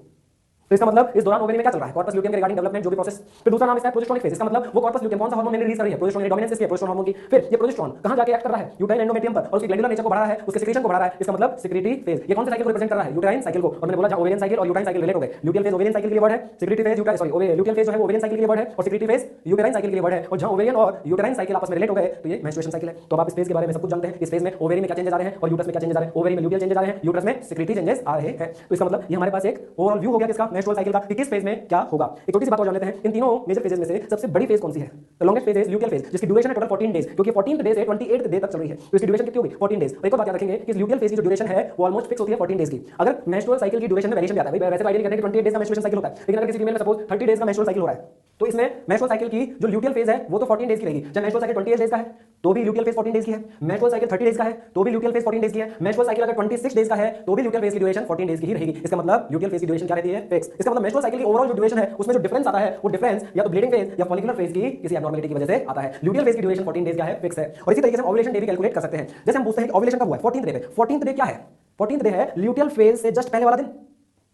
तो इसका मतलब इस दौरान ओवेरी में क्या चल रहा है, कॉर्पस ल्यूटियम के रिगार्डिंग डेवलपमेंट जो भी प्रोसेस। फिर दूसरा नाम इसका है प्रोजेस्टेरोनिक फेज। इसका मतलब वो कॉर्पस ल्यूटियम कौन सा हार्मोन रिलीज कर रही है, प्रोजेस्टेरोन की डोमिनेंस इसकी प्रोजेस्टेरोन हार्मोन की। फिर ये प्रोजेस्टेरोन कहां जाके एक्ट कर रहा है, यूटेराइन एंडोमेट्रियम पर, और उसकी ग्लैंडुलर नेचर को बढ़ा रहा है, उसके सिक्रीशन को बढ़ा रहा है। इसका मतलब सिक्रीटरी फेज। ये कौन से साइकिल को रिप्रेजेंट कर रहा है, यूटेराइन साइकिल को। और मैंने बोला जहां ओवेरियन साइकिल और यूटेराइन साइकिल रिलेट हो गए, ल्यूटियल फेज ओवेरियन साइकिल के लिए वर्ड है, secretory phase uterine luteal phase जो है वो ओवेरियन साइकिल के लिए वर्ड है, और सिक्रीटरी फेज यूटेराइन साइकिल के लिए वर्ड है। और जहां ओवेरियन और यूटेराइन साइकिल आपस में रिलेट हो गए तो ये मेंस्ट्रुएशन साइकिल है। तो आप इस फेज के बारे में सब कुछ जानते हैं। इस फेज में ओवेरी में क्या चेंजेस आ रहे हैं और यूट्रस में क्या चेंजेस आ रहे हैं। ओवेरी में ल्यूटियल चेंजेस आ रहे हैं, यूट्रस में सिक्रीटरी चेंजेस आ रहे हैं। तो इसका मतलब ये हमारे पास एक ओवरऑल व्यू हो गया किसका, मेंस्ट्रुअल साइकिल का, कि किस फेज में क्या होगा। एक छोटी सी बात और जान लेते हैं, इन तीनों मेजर फेजेस में से सबसे बड़ी फेज कौन सी है। The longest phase is luteal phase जिसकी ड्यूरेशन है टोटल 14 डेज, क्योंकि 14th डे से 28th डे तक चल रही है। तो इसकी ड्यूरेशन कितनी होगी, 14 डेज। और एक और बात याद रखेंगे कि इस ल्यूटियल फेज की जो ड्यूरेशन है वो ऑलमोस्ट फिक्स होती है 14 डेज की। अगर मेंस्ट्रुअल साइकिल की ड्यूरेशन में वेरिएशन भी आता है, भाई वैसे तो आइडियली कहते हैं कि 28 डेज का मेंस्ट्रुएशन साइकिल होता है, लेकिन अगर किसी फीमेल में सपोज 30 डेज का मेंस्ट्रुअल साइकिल हो रहा है तो इसमें मेंस्ट्रुअल साइकिल की जो ल्यूटियल फेज है वो तो 14 डेज की रहेगी। जब मेंस्ट्रुअल साइकिल 28 डेज का है तो भी ल्यूटियल फेज 14 डेज की है, मेंस्ट्रुअल साइकिल 30 डेज का है तो भी ल्यूटियल फेज 14 डेज की है, मेंस्ट्रुअल साइकिल अगर 26 डेज का है तो भी ल्यूटियल फेज की ड्यूरेशन 14 डेज की ही रहेगी। इसका मतलब ल्यूटियल फेज की ड्यूरेशन क्या रहती है, फिक्स। इसका मतलब मेंस्ट्रुअल साइकिल की ओवरऑल जो ड्यूरेशन है उसमें जो डिफरेंस आता है वो डिफरेंस या तो ब्लीडिंग फेज या फॉलिकुलर फेज की किसी एब्नॉर्मलिटी की वजह से आता है। ल्यूटियल फेज की ड्यूरेशन 14 डेज का है, फिक्स है। और इसी तरीके से हम ओव्यूलेशन डे भी कैलकुलेट कर सकते हैं। जैसे हम पूछते हैं कि ओव्यूलेशन कब हुआ है, 14th डे पे। 14th डे क्या है, 14th डे है ल्यूटियल फेज से जस्ट पहले वाला दिन।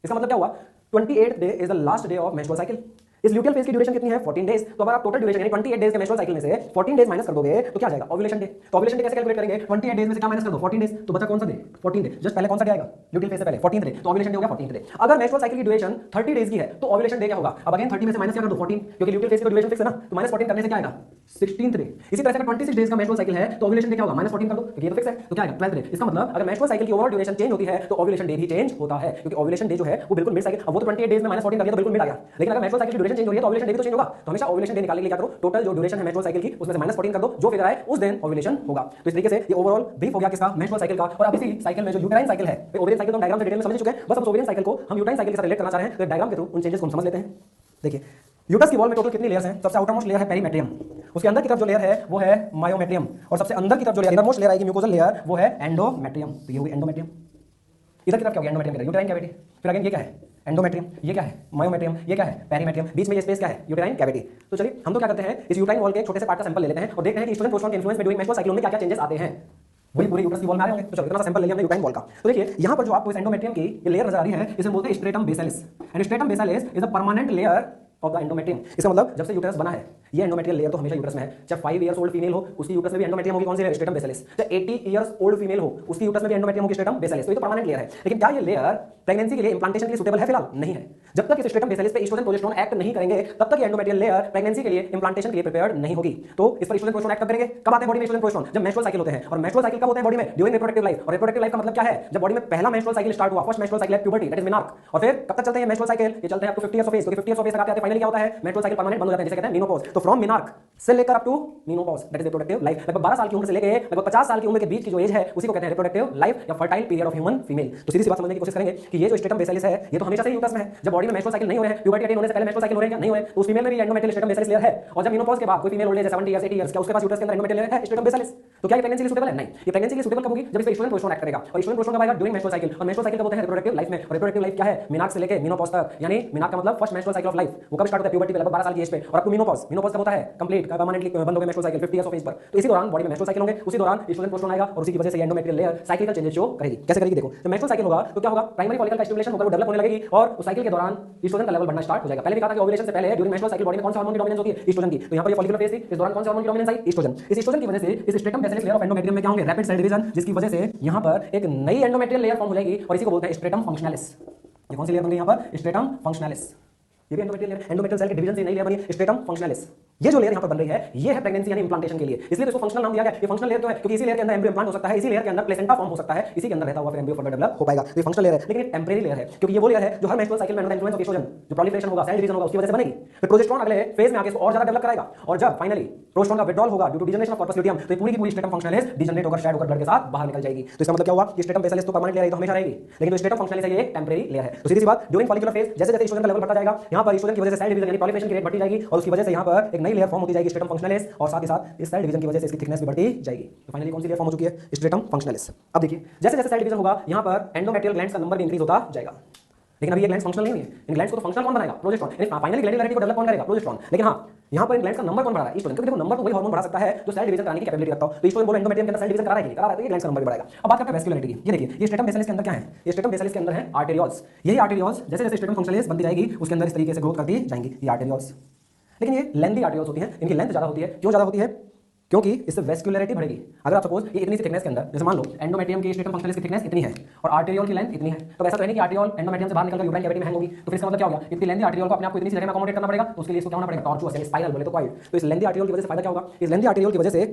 इसका मतलब क्या हुआ, 28th day is the last day of menstrual cycle. इस ल्यूटियल फेज की ड्यूरेशन कितनी है, 14 डेज। तो अगर आप टोटल ड्यूरेशन यानी 28 डेज के मेंस्ट्रुअल साइकिल में से 14 डेज माइनस कर दोगे तो क्या आ जाएगा, ओव्यूलेशन डे। तो ओव्यूलेशन डे कैसे कैलकुलेट करेंगे, 28 डेज में से क्या माइनस कर दो, 14 डेज। तो बचा कौन सा डे, 14 डे। जस्ट पहले कौन सा डे आएगा, ल्यूटियल फेज से पहले 14th डे, तो ओव्यूलेशन डे हो गया 14th डे। अगर मेंस्ट्रुअल साइकिल की ड्यूरेशन 30 डेज की है तो ओव्यूलेशन डे क्या होगा, अब अगेन 30 में से माइनस क्या कर दो, 14, क्योंकि ल्यूटियल फेज की ड्यूरेशन फिक्स है ना, तो माइनस 14 करने से क्या आएगा, 16th डे। इसी तरह से अगर 26 डेज का मेंस्ट्रुअल साइकिल है तो ओव्यूलेशन डे क्या होगा, माइनस 14 कर दो, क्योंकि ये तो फिक्स है, तो क्या आएगा, 12th डे। इसका मतलब अगर मेंस्ट्रुअल साइकिल की ओवरऑल ड्यूरेशन चेंज होती है तो ओव्यूलेशन डे भी चेंज होता है, क्योंकि ओव्यूलेशन डे जो है वो बिल्कुल मिड साइकिल, अब वो तो 28 डेज में माइनस 14 कर दिया तो बिल्कुल मिड आ गया। लेकिन अगर मेंस्ट्रुअल साइकिल की ड्यूरेशन चेंज हो रही है तो ओव्यूलेशन डे भी तो चेंज होगा। तो हमेशा ओव्यूलेशन डे निकालने के लिए क्या करो, टोटल जो ड्यूरेशन है मेंस्ट्रुअल साइकिल की उसमें से माइनस 14 कर दो, जो फिगर आए उस दिन ओव्यूलेशन होगा। तो इस तरीके से ये ओवरऑल ब्रीफ हो गया किसका, मेंस्ट्रुअल साइकिल का। और अब इसी साइकिल में जो यूटेराइन साइकिल है, ओवेरियन साइकिल तो हम डायग्राम से डिटेल में समझ चुके हैं, बस अब ओवेरियन साइकिल को हम यूटेराइन साइकिल के साथ रिलेट करना चाह रहे हैं, तो डायग्राम के थ्रू उन चेंजेस को हम समझ लेते हैं। देखिए यूट्रस की वॉल में टोटल कितनी लेयर्स हैं, सबसे आउटर मोस्ट लेयर है पेरीमेट्रियम, उसके अंदर की तरफ जो लेयर है वो है मायोमेट्रियम, और सबसे अंदर की तरफ जो लेयर इनर मोस्ट लेयर आएगी म्यूकोजल लेयर वो है एंडोमेट्रियम। तो ये होगी एंडोमेट्रियम। इधर की तरफ क्या होगी, एंडोमेट्रियम की तरफ यूटेराइन कैविटी। फिर अगेन ये क्या है, एंडोमेट्रियम, ये क्या है, मायोमेट्रियम, ये क्या है, पेरीमेट्रियम, बीच में ये स्पेस क्या है, यूटेराइन कैविटी। तो चलिए हम तो क्या करते हैं, इस यूटेराइन वॉल के छोटे से पार्ट का सैंपल ले लेते हैं और देखते हैं कि एस्ट्रोजन प्रोस्टेरोन के इन्फ्लुएंस में ड्यूरिंग मेंस्ट्रुअल साइकिल में क्या क्या चेंजेस आते हैं। वही पूरे यूट्रस की वॉल में आ रहे होंगे। तो चलो इतना सा सैंपल ले लिया हमने यूटेराइन वॉल का। तो देखिए यहाँ पर जो आपको इस एंडोमेट्रियम की ये लेयर नजर आ रही है इसे बोलते हैं stratum basalis, and stratum basalis is a permanent layer of the endometrium. इसका मतलब जब से यूट्रस बना है ये एंडोमेट्रियल लेयर तो हमेशा यूट्रस में है। चाहे 5 इयर्स ओल्ड फीमेल हो उसकी यूट्रस में भी एंडोमेट्रियम होगी, कौन सी है, स्ट्रेटम बेसिलिस। चाहे 80 इयर्स ओल्ड फीमेल हो उसकी यूट्रस में भी एंडोमेट्रियम होगी, स्ट्रेटम बेसिलिस। तो ये तो परमानेंट लेयर है। लेकिन क्या ये लेयर प्रेगनेंसी के लिए इंप्लांटेशन के लिए सुटेबल है, फिलहाल नहीं है। जब तक इस स्ट्रेटम बेसिलिस पे एस्ट्रोजन प्रोजेस्टेरोन एक्ट नहीं करेंगे तब तक ये एंडोमेट्रियल लेयर प्रेगनेंसी के लिए इंप्लांटेशन के लिए प्रिपेयर्ड नहीं होगी। तो इस पर एस्ट्रोजन प्रोजेस्टेरोन एक्ट कब करेंगे, कब आते हैं बॉडी में एस्ट्रोजन प्रोजेस्टेरोन, जब मेंस्ट्रुअल साइकिल होते हैं। और मेंस्ट्रुअल साइकिल कब होते हैं बॉडी में, ड्यूरिंग रिप्रोडक्टिव लाइफ। और रिप्रोडक्टिव लाइफ का मतलब क्या है, जब बॉडी में पहला मेंस्ट्रुअल साइकिल स्टार्ट हुआ, फर्स्ट मेंस्ट्रुअल साइकिल है प्यूबर्टी, दैट इज मेनार्क। और फिर कब तक चलते हैं मेंस्ट्रुअल साइकिल, ये चलते हैं up to 50 years of age, क्योंकि 50 इयर्स ऑफ एज तक आते हैं फाइनली क्या होता है, मेंस्ट्रुअल साइकिल परमानेंट बंद हो जाता है, जिसे कहते हैं मेनोपॉज। तो फ्रॉम मेनार्क से लेकर up to menopause that is reproductive life, लगभग 12 साल की उम्र से लेकर लगभग 50 साल की उम्र के बीच की जो एज है उसी को कहते हैं रिप्रोडक्टिव लाइफ या fertile period of human female. तो सीधी सी बात समझने की कोशिश करेंगे कि ये जो स्ट्रेटम बेसिलिस है ये तो हमेशा से ही यूट्रस में है। जब बॉडी में मेंस्ट्रुअल साइकिल नहीं हो रहे हैं, प्यूबर्टी अटेन होने से पहले मेंस्ट्रुअल साइकिल हो रहे हैं, नहीं हो रहे, तो उस फीमेल में भी एंडोमेट्रियल स्ट्रेटम बेसिलिस लेयर है। और जब मेनोपॉज के बाद कोई female old age 70 years 80 years का उसके पास यूट्रस के अंदर एंडोमेट्रियल लेयर है स्ट्रेटम बेसिलिस। तो क्या ये प्रेगनेंसी के लिए सुटेबल है, नहीं। ये प्रेगनेंसी के लिए सुटेबल कब होगी, जब इस पे एस्ट्रोजन प्रोजेस्टेरोन एक्ट करेगा। और एस्ट्रोजन प्रोजेस्टेरोन कब आएगा, ड्यूरिंग मेंस्ट्रुअल साइकिल। और मेंस्ट्रुअल साइकिल कब होता है, रिप्रोडक्टिव लाइफ में। और रिप्रोडक्टिव लाइफ क्या है, मेनार्क से लेकर मेनोपॉज तक, यानी मेनार्क का मतलब first menstrual cycle of life, वो कब स्टार्ट होता है, प्यूबर्टी पे लगभग 12 साल की एज पे, और अप टू मेनोपॉज। मेनोपॉज कब होता है, कंप्लीट परमानेंटली बंद हो गए menstrual cycle 50 years of age पर, तो इसी दौरान बॉडी में मेस्ट्रुअल साइकिल होंगे, उसी दौरान एस्ट्रोजन प्रोस्टेरोन आएगा और उसी की वजह से endometrial layer cyclical changes show करेगी। कैसे करेगी देखो, जब मेस्ट्रुअल साइकिल होगा तो क्या होगा, प्राइमरी फॉलिकल का स्टिमुलेशन होगा, वो डेवलप होने लगेगी और उस साइकिल के दौरान एस्ट्रोजन का लेवल बढ़ना स्टार्ट हो जाएगा। पहले भी कहा था कि ओव्यूलेशन से पहले ड्यूरिंग मेस्ट्रुअल साइकिल बॉडी में कौन सा हार्मोन की डोमिनेंस होती है, एस्ट्रोजन की। तो यहां पर ये फॉलिकुलर फेज थी, इस दौरान कौन सा हार्मोन की डोमिनेंस आई, एस्ट्रोजन। इस एस्ट्रोजन की वजह से इस stratum bacillus layer of endometrium में क्या होंगे, रैपिड सेल डिवीजन, जिसकी वजह से यहां पर एक नई एंडोमेट्रियल लेयर फॉर्म हो जाएगी और इसी को बोलते हैं स्ट्रेटम फंक्शनलिस। ये कौन सी लेयर बन गई यहां पर, स्ट्रेटम फंक्शनलिस। ये भी एंडोमेट्रियल सेल के डिवीजन से नई लेयर बनी स्ट्रेटम फंक्शनलिस। ये जो लेयर यहां पर बन रही है ये है प्रेगनेंसी यानी इंप्लांटेशन के लिए, इसलिए तो इसको फंक्शनल नाम दिया गया। ये फंक्शनल लेयर तो है क्योंकि इसी लेयर के अंदर एम्ब्रियो इंप्लांट हो सकता है, इसी लेयर के अंदर प्लेसेंटा फॉर्म हो सकता है, इसी के अंदर रहता हुआ फिर एम्ब्रियो फर्दर डेवलप हो पाएगा। तो ये फंक्शनल लेयर है, लेकिन ये टेम्परेरी लेयर है क्योंकि ये वो लेयर है जो हर मेंस्ट्रुअल साइकिल में अंडर इन्फ्लुएंस ऑफ एस्ट्रोजन जो प्रोलिफरेशन होगा, सेल डिवीजन होगा, उसकी वजह से बनेगी। फिर प्रोजेस्टेरोन अगले फेज में आके इसको और ज्यादा डेवलप कराएगा और जब फाइनली प्रोजेस्टेरोन का विथड्रॉल होगा due to degeneration of corpus luteum तो ये पूरी की पूरी स्ट्रेटम फंक्शनलिस डिजनरेट होकर शेड होकर ब्लड के साथ बाहर निकल जाएगी। तो इसका मतलब क्या हुआ कि स्ट्रेटम बेसिलस तो परमानेंट लेयर है, तो हमेशा रहेगी, लेकिन जो स्ट्रेटम फंक्शनलिस है ये एक टेम्परेरी लेयर है। तो सीधी सी बात, ड्यूरिंग फॉलिकुलर फेज जैसे जैसे एस्ट्रोजन का लेवल बढ़ता जाएगा यहां पर एस्ट्रोजन की वजह से सेल डिवीजन यानी प्रोलिफरेशन की रेट बढ़ती जाएगी और उसकी वजह से यहां पर एक नई लेयर फॉर्म होती जाएगी स्ट्रेटम फंक्शनलिस और साथ ही साथ इस सेल डिवीजन की वजह से इसकी थिकनेस भी बढ़ती जाएगी। तो फाइनली कौन सी लेयर फॉर्म हो चुकी है, स्ट्रेटम फंक्शनलिस। अब देखिए जैसे जैसे सेल डिवीजन होगा यहां पर एंडोमेट्रियल ग्लैंड्स का नंबर भी इंक्रीज होता जाएगा, लेकिन अभी ये ग्लैंड्स फंक्शनल नहीं है। इन ग्लैंड्स को तो फंक्शनल कौन बनाएगा, प्रोजेस्टेरोन। फाइनली ग्लैंडुलैरिटी को डेवलप कौन करेगा, प्रोजेस्टेरोन। लेकिन हां यहां पर इन ग्लैंड्स का नंबर कौन बढ़ा रहा है, एस्ट्रोजन, क्योंकि देखो नंबर तो वही हार्मोन बढ़ा सकता है जो सेल डिवीजन कराने की कैपेबिलिटी रखता हो। तो एस्ट्रोजन बोलो एंडोमेट्रियम के अंदर सेल डिवीजन करा रहा है कि करा रहा है, तो ये ग्लैंड्स का नंबर भी बढ़ाएगा। अब बात करते हैं वैस्कुलरिटी की। ये देखिए ये स्ट्रेटम बेसिलस के अंदर क्या है, ये स्ट्रेटम बेसिलस के अंदर है आर्टेरियोल्स। यही आर्टेरियोल्स जैसे जैसे स्ट्रेटम फंक्शनलिस बनती जाएगी उसके अंदर इस तरीके से ग्रोथ करती जाएंगी ये आर्टेरियोल्स। लेकिन ये लेंथी आर्टेरियोल्स होती हैं, इनकी लेंथ ज्यादा होती है। क्यों ज्यादा होती है, क्योंकि इससे वेस्कुलरिटी बढ़ेगी। अगर आप सपोज ये इतनी सी थिकनेस के अंदर, जैसे मान लो एंडोमेट्रियम की स्ट्रेटम फंक्शनलिस की थिकनेस इतनी है और आर्टेरियोल की लेंथ इतनी है, तो ऐसा तो है नहीं कि आर्टेरियोल एंडोमेट्रियम से बाहर निकलकर यूट्राइन कैविटी में हैंग होगी। तो फिर इसका मतलब क्या हो गया, इतनी लेंथी आर्टेरियोल को अपने आप को इतनी सी जगह में अकोमोडेट करना पड़ेगा, तो उसके लिए इसको क्या होना पड़ेगा, टॉर्चुअस यानी स्पाइरल बोले तो कॉइल। तो इस लेंथी आर्टेरियोल की वजह से फायदा क्या होगा, इस लेंथी आर्टेरियोल की वजह से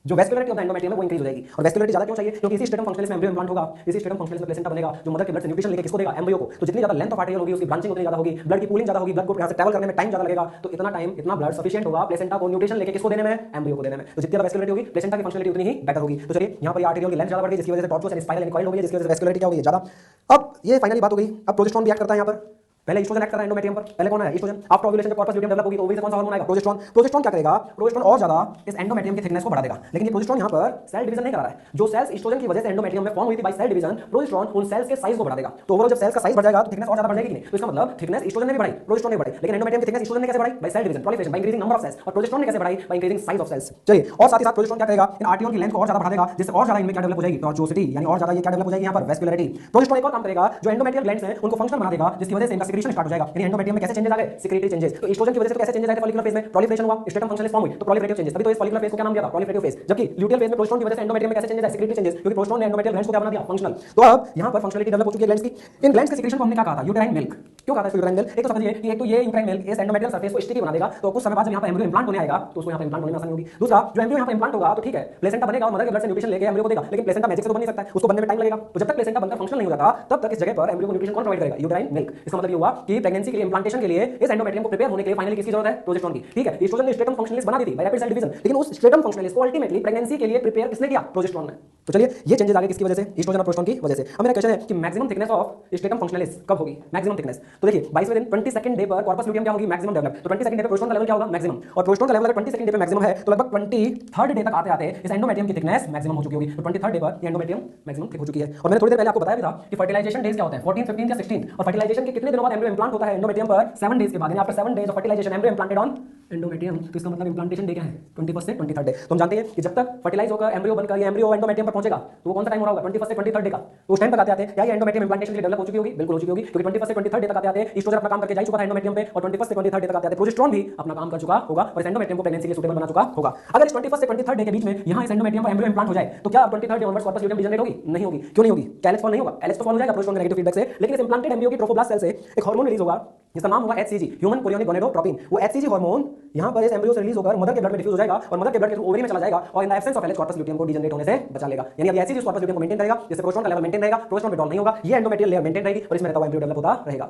जो वेस्कुलरिटी ऑफ द एंडोमेट्रियम है वो इंक्रीज हो जाएगी। और वेस्कुलरिटी ज्यादा क्यों चाहिए, क्योंकि इसी स्ट्रेटम फंक्शनलिस में एम्ब्रियो इंप्लांट होगा, इसी स्ट्रेटम फंक्शनलिस में प्लेसेंटा बनेगा जो मदर के ब्लड से न्यूट्रिशन लेके किसको देगा, एम्ब्रियो को। तो जितनी ज्यादा लेंथ ऑफ आर्टेरियल होगी उसकी ब्रांचिंग उतनी ज्यादा होगी, ब्लड की पूलिंग ज्यादा होगी, ब्लड को यहां से ट्रैवल करने में टाइम ज्यादा लगेगा, तो इतना टाइम इतना ब्लड सफिशिएंट होगा प्लेसेंटा को न्यूट्रिशन लेके किसको देने में, एम्ब्रियो को देने में। तो जितनी ज्यादा वेस्कुलरिटी होगी प्लेसेंटा की फंक्शनलिटी उतनी ही बेटर होगी। तो चलिए यहां पर आर्टेरियल की लेंथ ज्यादा बढ़ गई जिसकी वजह से टॉर्चुअस यानी स्पाइरल यानी कॉइल हो गई, जिसकी वजह से वेस्कुलरिटी क्या हो गई ज्यादा। अब ये फाइनली बात हो गई, अब प्रोजेस्टेरोन भी एक्ट करता है यहां पर। पहले एस्ट्रोजन एक्ट कर रहा है एंडोमेट्रियम पर, पहले कौन है, एस्ट्रोजन। आफ्टर ओव्यूलेशन जब कॉर्पस ल्यूटियम डेवलप होगी तो ओवरी से कौन सा हार्मोन आएगा, प्रोजेस्टेरोन। प्रोजेस्टेरोन क्या करेगा, प्रोजेस्टेरोन और ज्यादा इस एंडोमेट्रियम की थिकनेस को बढ़ा देगा। लेकिन ये प्रोजेस्टेरोन यहां पर सेल डिवीजन नहीं करा रहा है, जो सेल्स एस्ट्रोजन की वजह से एंडोमेट्रियम में फॉर्म हुई थी बाय सेल डिवीजन, प्रोजेस्टेरोन उन सेल्स के साइज को बढ़ा देगा। तो ओवरऑल जब सेल्स का साइज बढ़ जाएगा तो थिकनेस और ज्यादा बढ़ जाएगी नहीं। तो इसका मतलब थिकनेस एस्ट्रोजन ने भी बढ़ाई, प्रोजेस्टेरोन ने बढ़ाई, लेकिन एंडोमेट्रियम की थिकनेस एस्ट्रोजन ने कैसे बढ़ाई, by cell division, proliferation, by increasing number of cells. और प्रोजेस्टेरोन ने कैसे बढ़ाई, by increasing size of cells. चलिए और साथ ही साथ प्रोजेस्टेरोन क्या करेगा, इन आर्टेरियोल की लेंथ को और ज्यादा बढ़ा देगा, जिससे और ज्यादा इनमें क्या डेवलप हो जाएगी, टॉर्चुओसिटी यानी और ज्यादा ये क्या डेवलप हो जाएगी यहां पर, वेस्कुलरिटी। प्रोजेस्टेरोन एक और काम करेगा, जो एंडोमेट्रियल ग्लैंड्स हैं उनको फंक्शनल बना देगा, जिसकी वजह से इनका सिक्रीशन स्टार्ट हो जाएगा। यानी एंडोमेट्रियम में कैसे चेंजेस आ गए, सिक्रीटरी चेंजेस। तो एस्ट्रोजन की वजह से तो कैसे चेंजेस आए थे फॉलिकुलर फेज में, प्रोलिफरेशन हुआ, स्ट्रेटम फंक्शनलिस फॉर्म हुई तो प्रोलिफरेटिव चेंजेस, तभी तो इस फॉलिकुलर फेज को क्या नाम दिया था, प्रोलिफरेटिव फेज। जबकि ल्यूटियल फेज में प्रोजेस्टेरोन की वजह से एंडोमेट्रियम में कैसे चेंजेस आए, सिक्रीटरी चेंजेस, क्योंकि प्रोजेस्टेरोन ने एंडोमेट्रियल ग्लैंड्स को क्या बना दिया, फंक्शनल। तो अब यहां पर फंक्शनलिटी डेवलप हो चुकी है ग्लैंड्स की। इन ग्लैंड्स के सिक्रीशन को हमने क्या कहा था, यूटेराइन मिल्क। क्यों कहा था यूटेराइन मिल्क, एक तो समझिए कि एक तो ये यूटेराइन मिल्क इस एंडोमेट्रियल सरफेस को स्टिकी बना देगा, तो कुछ समय बाद जब यहां पर एम्ब्रियो इंप्लांट होने आएगा तो उसको यहां पर इंप्लांट होने में आसानी होगी। दूसरा जो एम्ब्रियो यहां पर इंप्लांट होगा तो ठीक है प्लेसेंटा बनेगा और मदर के ब्लड से न्यूट्रिशन लेके एम्ब्रियो को देगा, लेकिन प्लेसेंटा मैजिक से तो बन नहीं सकता है, उसको बनने में टाइम लगेगा। तो जब तक प्लेसेंटा बनकर फंक्शनल नहीं हो जाता तब तक इस जगह पर एम्ब्रियो को न्यूट्रिशन कौन प्रोवाइड करेगा, यूटेराइन मिल्क। इसका मतलब ये हुआ कि प्रेगनेंसी के लिए इंप्लांटेशन के लिए इस एंडोमेट्रियम को प्रिपेयर होने के लिए फाइनली किसकी जरूरत है, प्रोजेस्टेरोन की। ठीक है एस्ट्रोजन ने स्ट्रेटम फंक्शनलिस बना दी थी बाय रैपिड सेल डिवीजन, लेकिन उस स्ट्रेटम फंक्शनलिस को अल्टीमेटली प्रेगनेंसी के लिए प्रिपेयर किसने किया, प्रोजेस्टेरोन ने। तो चलिए ये चेंजेस आगे किसकी वजह से, एस्ट्रोजन और प्रोजेस्टेरोन की वजह से। अब मेरा क्वेश्चन है कि मैक्सिमम थिकनेस ऑफ स्ट्रेटम फंक्शनलिस कब होगी, मैक्सिमम थिकनेस। तो देखिए 22वें दिन 22nd डे पर कॉर्पस ल्यूटियम क्या होगी, मैक्सिमम डेवलप। तो 22nd डे पर प्रोजेस्टेरोन का लेवल क्या होगा, मैक्सिमम। और प्रोजेस्टेरोन का लेवल अगर 22nd डे पे मैक्सिमम है तो लगभग 23rd डे तक आते आते इस एंडोमेट्रियम की थिकनेस मैक्सिमम हो चुकी होगी। तो 23rd डे पर ये एंडोमेट्रियम मैक्सिमम थिक हो चुकी है। और मैंने थोड़ी देर पहले आपको बताया भी था कि फर्टिलाइजेशन डेज क्या होते हैं, 14, 15 या 16। और फर्टिलाइजेशन के कितने दिनों बाद एम्ब्रियो इंप्लांट होता है एंडोमेट्रियम पर, 7 डेज के बाद, यानी after 7 days of fertilization embryo implanted on endometrium. तो इसका मतलब इंप्लांटेशन डे क्या है, 21st से 23rd डे। तो हम जानते हैं कि जब तक फर्टिलाइज होकर एम्ब्रियो बनकर ये एम्ब्रियो एंडोमेट्रियम पर पहुंचेगा तो वो कौन सा टाइम हो रहा होगा, 21st से 23rd डे का। तो उस टाइम तक आते आते क्या ये एंडोमेट्रियम इंप्लांटेशन के लिए डेवलप हो चुकी होगी, बिल्कुल हो चुकी होगी, क्योंकि 21st से 23rd डे तक आते आते एस्ट्रोजन अपना काम करके जा चुका था एंडोमेट्रियम पे, और 21st से 23rd डे तक आते आते प्रोजेस्टेरोन भी अपना काम कर चुका होगा और इस एंडोमेट्रियम को प्रेगनेंसी के लिए सूटेबल बना चुका होगा। अगर इस 21st से 23rd डे के बीच में यहां इस एंडोमेट्रियम पर एम्ब्रियो इंप्लांट हो जाए तो क्या 23rd day onwards corpus luteum degenerate होगी, नहीं होगी। क्यों नहीं होगी, कैलेक्स फॉल नहीं होगा, कैलेक्स तो फॉल हो जाएगा प्रोजेस्टेरोन के नेगेटिव फीडबैक से, लेकिन इस इंप्लांटेड एम्ब्रियो की ट्रोफोब्लास्ट सेल से एक हार्मोन रिलीज होगा जिसका नाम होगा HCG, ह्यूमन कोरियोनिक गोनेडोट्रोपिन। वो HCG हार्मोन यहां पर इस एम्ब्रियो से रिलीज होकर मदर के ब्लड में डिफ्यूज हो जाएगा और मदर के ब्लड के थ्रू ओवरी में चला जाएगा और in the absence of LH corpus luteum को डिजनरेट होने से बचा लेगा। यानी अब HCG कॉर्पस ल्यूटियम को मेंटेन करेगा, जिससे प्रोजेस्टेरोन का लेवल मेंटेन रहेगा, प्रोजेस्टेरोन विड्रॉल नहीं होगा, ये एंडोमेट्रियल लेयर मेंटेन रहेगी और इसमें रहता हुआ एम्ब्रियो डेवलप होता रहेगा।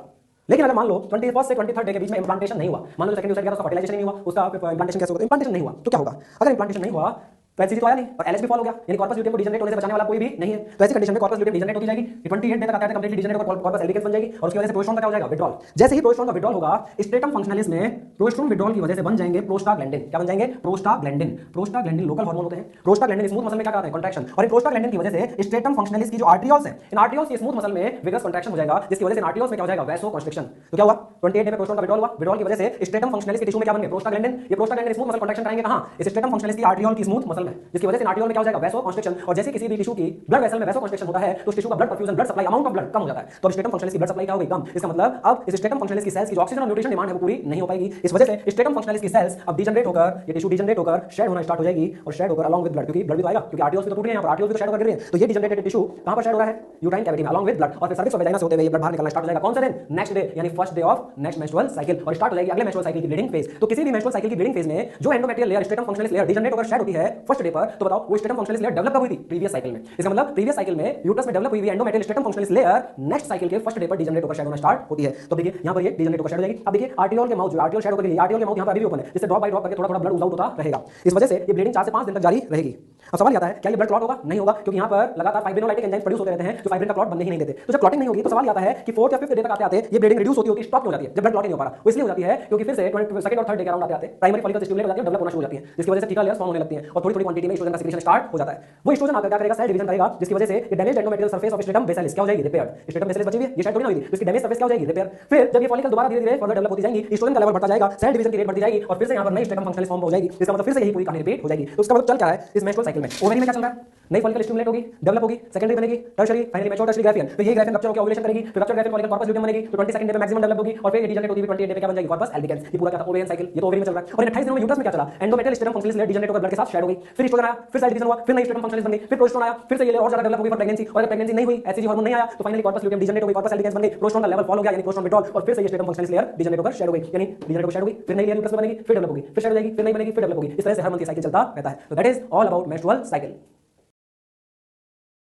लेकिन अगर मान लो 21st से 23rd डे के बीच में इंप्लांटेशन नहीं हुआ, मान लो सेकंड यूज किया तो उसका फर्टिलाइजेशन नहीं हुआ, उसका इंप्लांटेशन कैसे होगा, इंप्लांटेशन नहीं हुआ तो क्या होगा। अगर इंप्लांटेशन नहीं हुआ तो एचसीजी तो आया नहीं और एलएच भी फॉल हो गया, यानी कॉर्पस ल्यूटियम को डीजनरेट होने से बचाने वाला कोई भी नहीं है। तो ऐसी कंडीशन में कॉर्पस ल्यूटियम डीजनरेट होती जाएगी, 28 डे तक आता है कंप्लीटली डीजनरेट होकर कॉर्पस एल्डिकेंस बन जाएगी और उसकी वजह से प्रोस्टोन का क्या हो जाएगा, विड्रॉल। जैसे ही प्रोस्टोन का विड्रॉल होगा स्ट्रेटम फंक्शनलिस में प्रोस्टोन विड्रॉल की वजह से बन जाएंगे प्रोस्टाग्लैंडिन। क्या बन जाएंगे, प्रोस्टाग्लैंडिन। प्रोस्टाग्लैंडिन लोकल हार्मोन होते हैं। प्रोस्टाग्लैंडिन स्मूथ मसल में क्या कराते हैं, कंट्रैक्शन, और इन प्रोस्टाग्लैंडिन की वजह से स्ट्रेटम फंक्शनलिस की जो आर्टरियोल्स है, इन आर्टरियोल्स की स्मूथ मसल में विगरस कंट्रैक्शन हो जाएगा, जिसकी वजह से आर्टरियोल्स में क्या हो जाएगा, वैसो कंस्ट्रिक्शन। तो क्या हुआ, 28 डे में प्रोस्टोन का विड्रॉल हुआ, विड्रॉल की वजह से स्ट्रेटम फंक्शनलिस के टिश्यू में क्या बन गए, प्रोस्टाग्लैंडिन। ये प्रोस्टाग्लैंडिन स्मूथ मसल कंट्रैक्शन कराएंगे कहां, इस स्ट्रेटम फंक्शनलिस की आर्टरियोल की स्मूथ मसल में, जिसकी वजह से आर्टरियोल में क्या हो जाएगा, वैसो कंस्ट्रिक्शन। और जैसे किसी भी टिश्यू की ब्लड वेसल में वैसो कंस्ट्रिक्शन होता है तो उस टिश्यू का blood perfusion, blood supply, amount of blood कम हो जाता है। तो स्ट्रेटम फंक्शनलिस की ब्लड सप्लाई क्या हो गई, कम। इसका मतलब अब इस स्ट्रेटम फंक्शनलिस की सेल्स की जो ऑक्सीजन और न्यूट्रिशन डिमांड है वो पूरी नहीं हो पाएगी। इस वजह से स्ट्रेटम फंक्शनलिस की सेल्स अब डीजनरेट होकर, ये टिश्यू डीजनरेट होकर शेड होना स्टार्ट हो जाएगी और शेड होकर अलॉन्ग विद ब्लड, क्योंकि ब्लड भी तो आएगा, क्योंकि आर्टरियोल्स भी तो टूट रहे हैं, आर्टरियोल्स भी तो शेड होकर गिर रहे हैं। तो ये डीजनरेटेड टिश्यू कहां पर शेड हो रहा है, यूट्राइन कैविटी में अलॉन्ग विद ब्लड, और फिर सर्विक्स और वेजाइना से होते हुए ये ब्लड बाहर निकलना स्टार्ट हो जाएगा। कौन सा दिन, नेक्स्ट डे, यानी first day of next menstrual cycle, और स्टार्ट हो जाएगी अगले मेंस्ट्रुअल साइकिल की ब्लीडिंग फेज। तो किसी भी मेंस्ट्रुअल साइकिल की ब्लीडिंग फेज में जो endometrial layer, stratum functionalis layer degenerate होकर शेड होती है फर्स्ट डे पर, तो बताओ वो स्ट्रेटम फंक्शनलिस लेयर डेवलप कब हुई थी, प्रीवियस साइकिल में। इसका मतलब प्रीवियस साइकिल में यूट्रस में डेवलप हुई endometrial stratum functionalis layer next cycle के फर्स्ट डे पर डीजनरेट होकर शेड होना स्टार्ट होती है। तो देखिए यहां पर ये डीजनरेट होकर शेड हो जाएगी। अब देखिए आर्टरियोल के माउथ, जो आर्टरियोल शेड होकर गई, आर्टरियोल के माउथ यहां पर अभी भी ओपन है, जिससे ड्रॉप बाय ड्रॉप करके थोड़ा थोड़ा ब्लड आउट होता रहेगा। इस वजह से ये ब्लीडिंग 4 से 5 दिन तक जारी रहेगी। अब सवाल आता है क्या ये ब्लड क्लॉट होगा, नहीं होगा, क्योंकि यहां पर लगातार फाइब्रिनोलाइटिक एंजाइम्स प्रोड्यूस होते रहते हैं जो फाइब्रिन का क्लॉट बनने ही नहीं देते। तो जब क्लॉटिंग नहीं होगी तो सवाल आता है कि 4th या 5th डे तक आते आते ये ब्लीडिंग रिड्यूस होती स्टॉप हो जाती है, जब ब्लड क्लॉट नहीं हो पा रहा। वो इसलिए हो जाती है क्योंकि फिर से सेकंड और थर्ड डे के अराउंड आते आते प्राइमरी फॉलिकल स्टिमुलेट हो जाती है, डेवलप होना शुरू हो जाती है, जिसकी वजह से थीका लेयर्स फॉर्म होने लगती हैं और थोड़ी थोड़ी क्वांटिटी में एस्ट्रोजन का सिक्रीशन स्टार्ट हो जाता है। वो एस्ट्रोजन आकर क्या करेगा, सेल डिवीजन करेगा, जिसकी वजह से ये damaged endometrial surface of stratum basalis क्या हो जाएगी, रिपेयर्ड। स्ट्रेटम बेसिलिस बची हुई है, ये शायद थोड़ी ना हुई थी, तो इसकी डैमेज सरफेस क्या हो जाएगी, रिपेयर। फिर जब ये फॉलिकल दोबारा धीरे धीरे फर्दर डेवलप होती जाएगी, एस्ट्रोजन का लेवल बढ़ता जाएगा, सेल डिवीजन की रेट बढ़ती जाएगी और फिर से यहां पर नई स्ट्रेटम फंक्शनलिस फॉर्म हो जाएगी। इसका मतलब फिर से यही पूरी कहानी रिपीट हो जाएगी। तो इसका मतलब चल क्या है इस मेंस्ट्रुअल साइकिल में, ओवेरी में क्या चल रहा है, नई फॉलिकल स्टिमुलेट होगी, डेवलप होगी, सेकेंडरी बनेगी, tertiary, finally mature tertiary Graafian. तो ये ग्राफियन रप्चर होकर ओव्यूलेशन करेगी, फिर rupture Graafian follicle corpus luteum बनेगी, तो 22nd डे में मैक्सिमम डेवलप होगी और फिर ये डीजनरेट होती है 28 डे में क्या बन जाएगी, कॉर्पस एल्बिकेंस। ये पूरा क्या था, ओवेरियन साइकिल, ये तो ओवेरी में चल रहा है। और इन 28 दिनों में यूट्रस में क्या चला, endometrial stratum functionalis layer degenerate होकर ब्लड के साथ शेड हो गई, फिर एस्ट्रोजन आया, फिर सेल डिवीजन हुआ, फिर नई स्ट्रेटम फंक्शनलिस बन गई, फिर प्रोस्टोन आया, फिर से ये लेयर और ज्यादा डेवलप हो गई फॉर प्रेगनेंसी, और अगर प्रेगनेंसी नहीं हुई, एचसीजी हार्मोन नहीं आया, तो फाइनली कॉर्पस ल्यूटियम डीजनरेट हो गई, कॉर्पस एल्बिकेंस बन गई, प्रोस्टोन का लेवल फॉल हो गया, यानी प्रोस्टोन विड्रॉल, और फिर से ये स्ट्रेटम फंक्शनलिस लेयर डीजनरेट होकर शेड हो गई, यानी डीजनरेट होकर शेड हो गई, फिर नई लेयर यूट्रस में बनेगी, फिर डेवलप होगी, फिर शेड हो जाएगी, फिर नई बनेगी, फिर डेवलप होगी। इस तरह से हर मंथ की साइकिल चलता रहता है। तो that is all about menstrual cycle.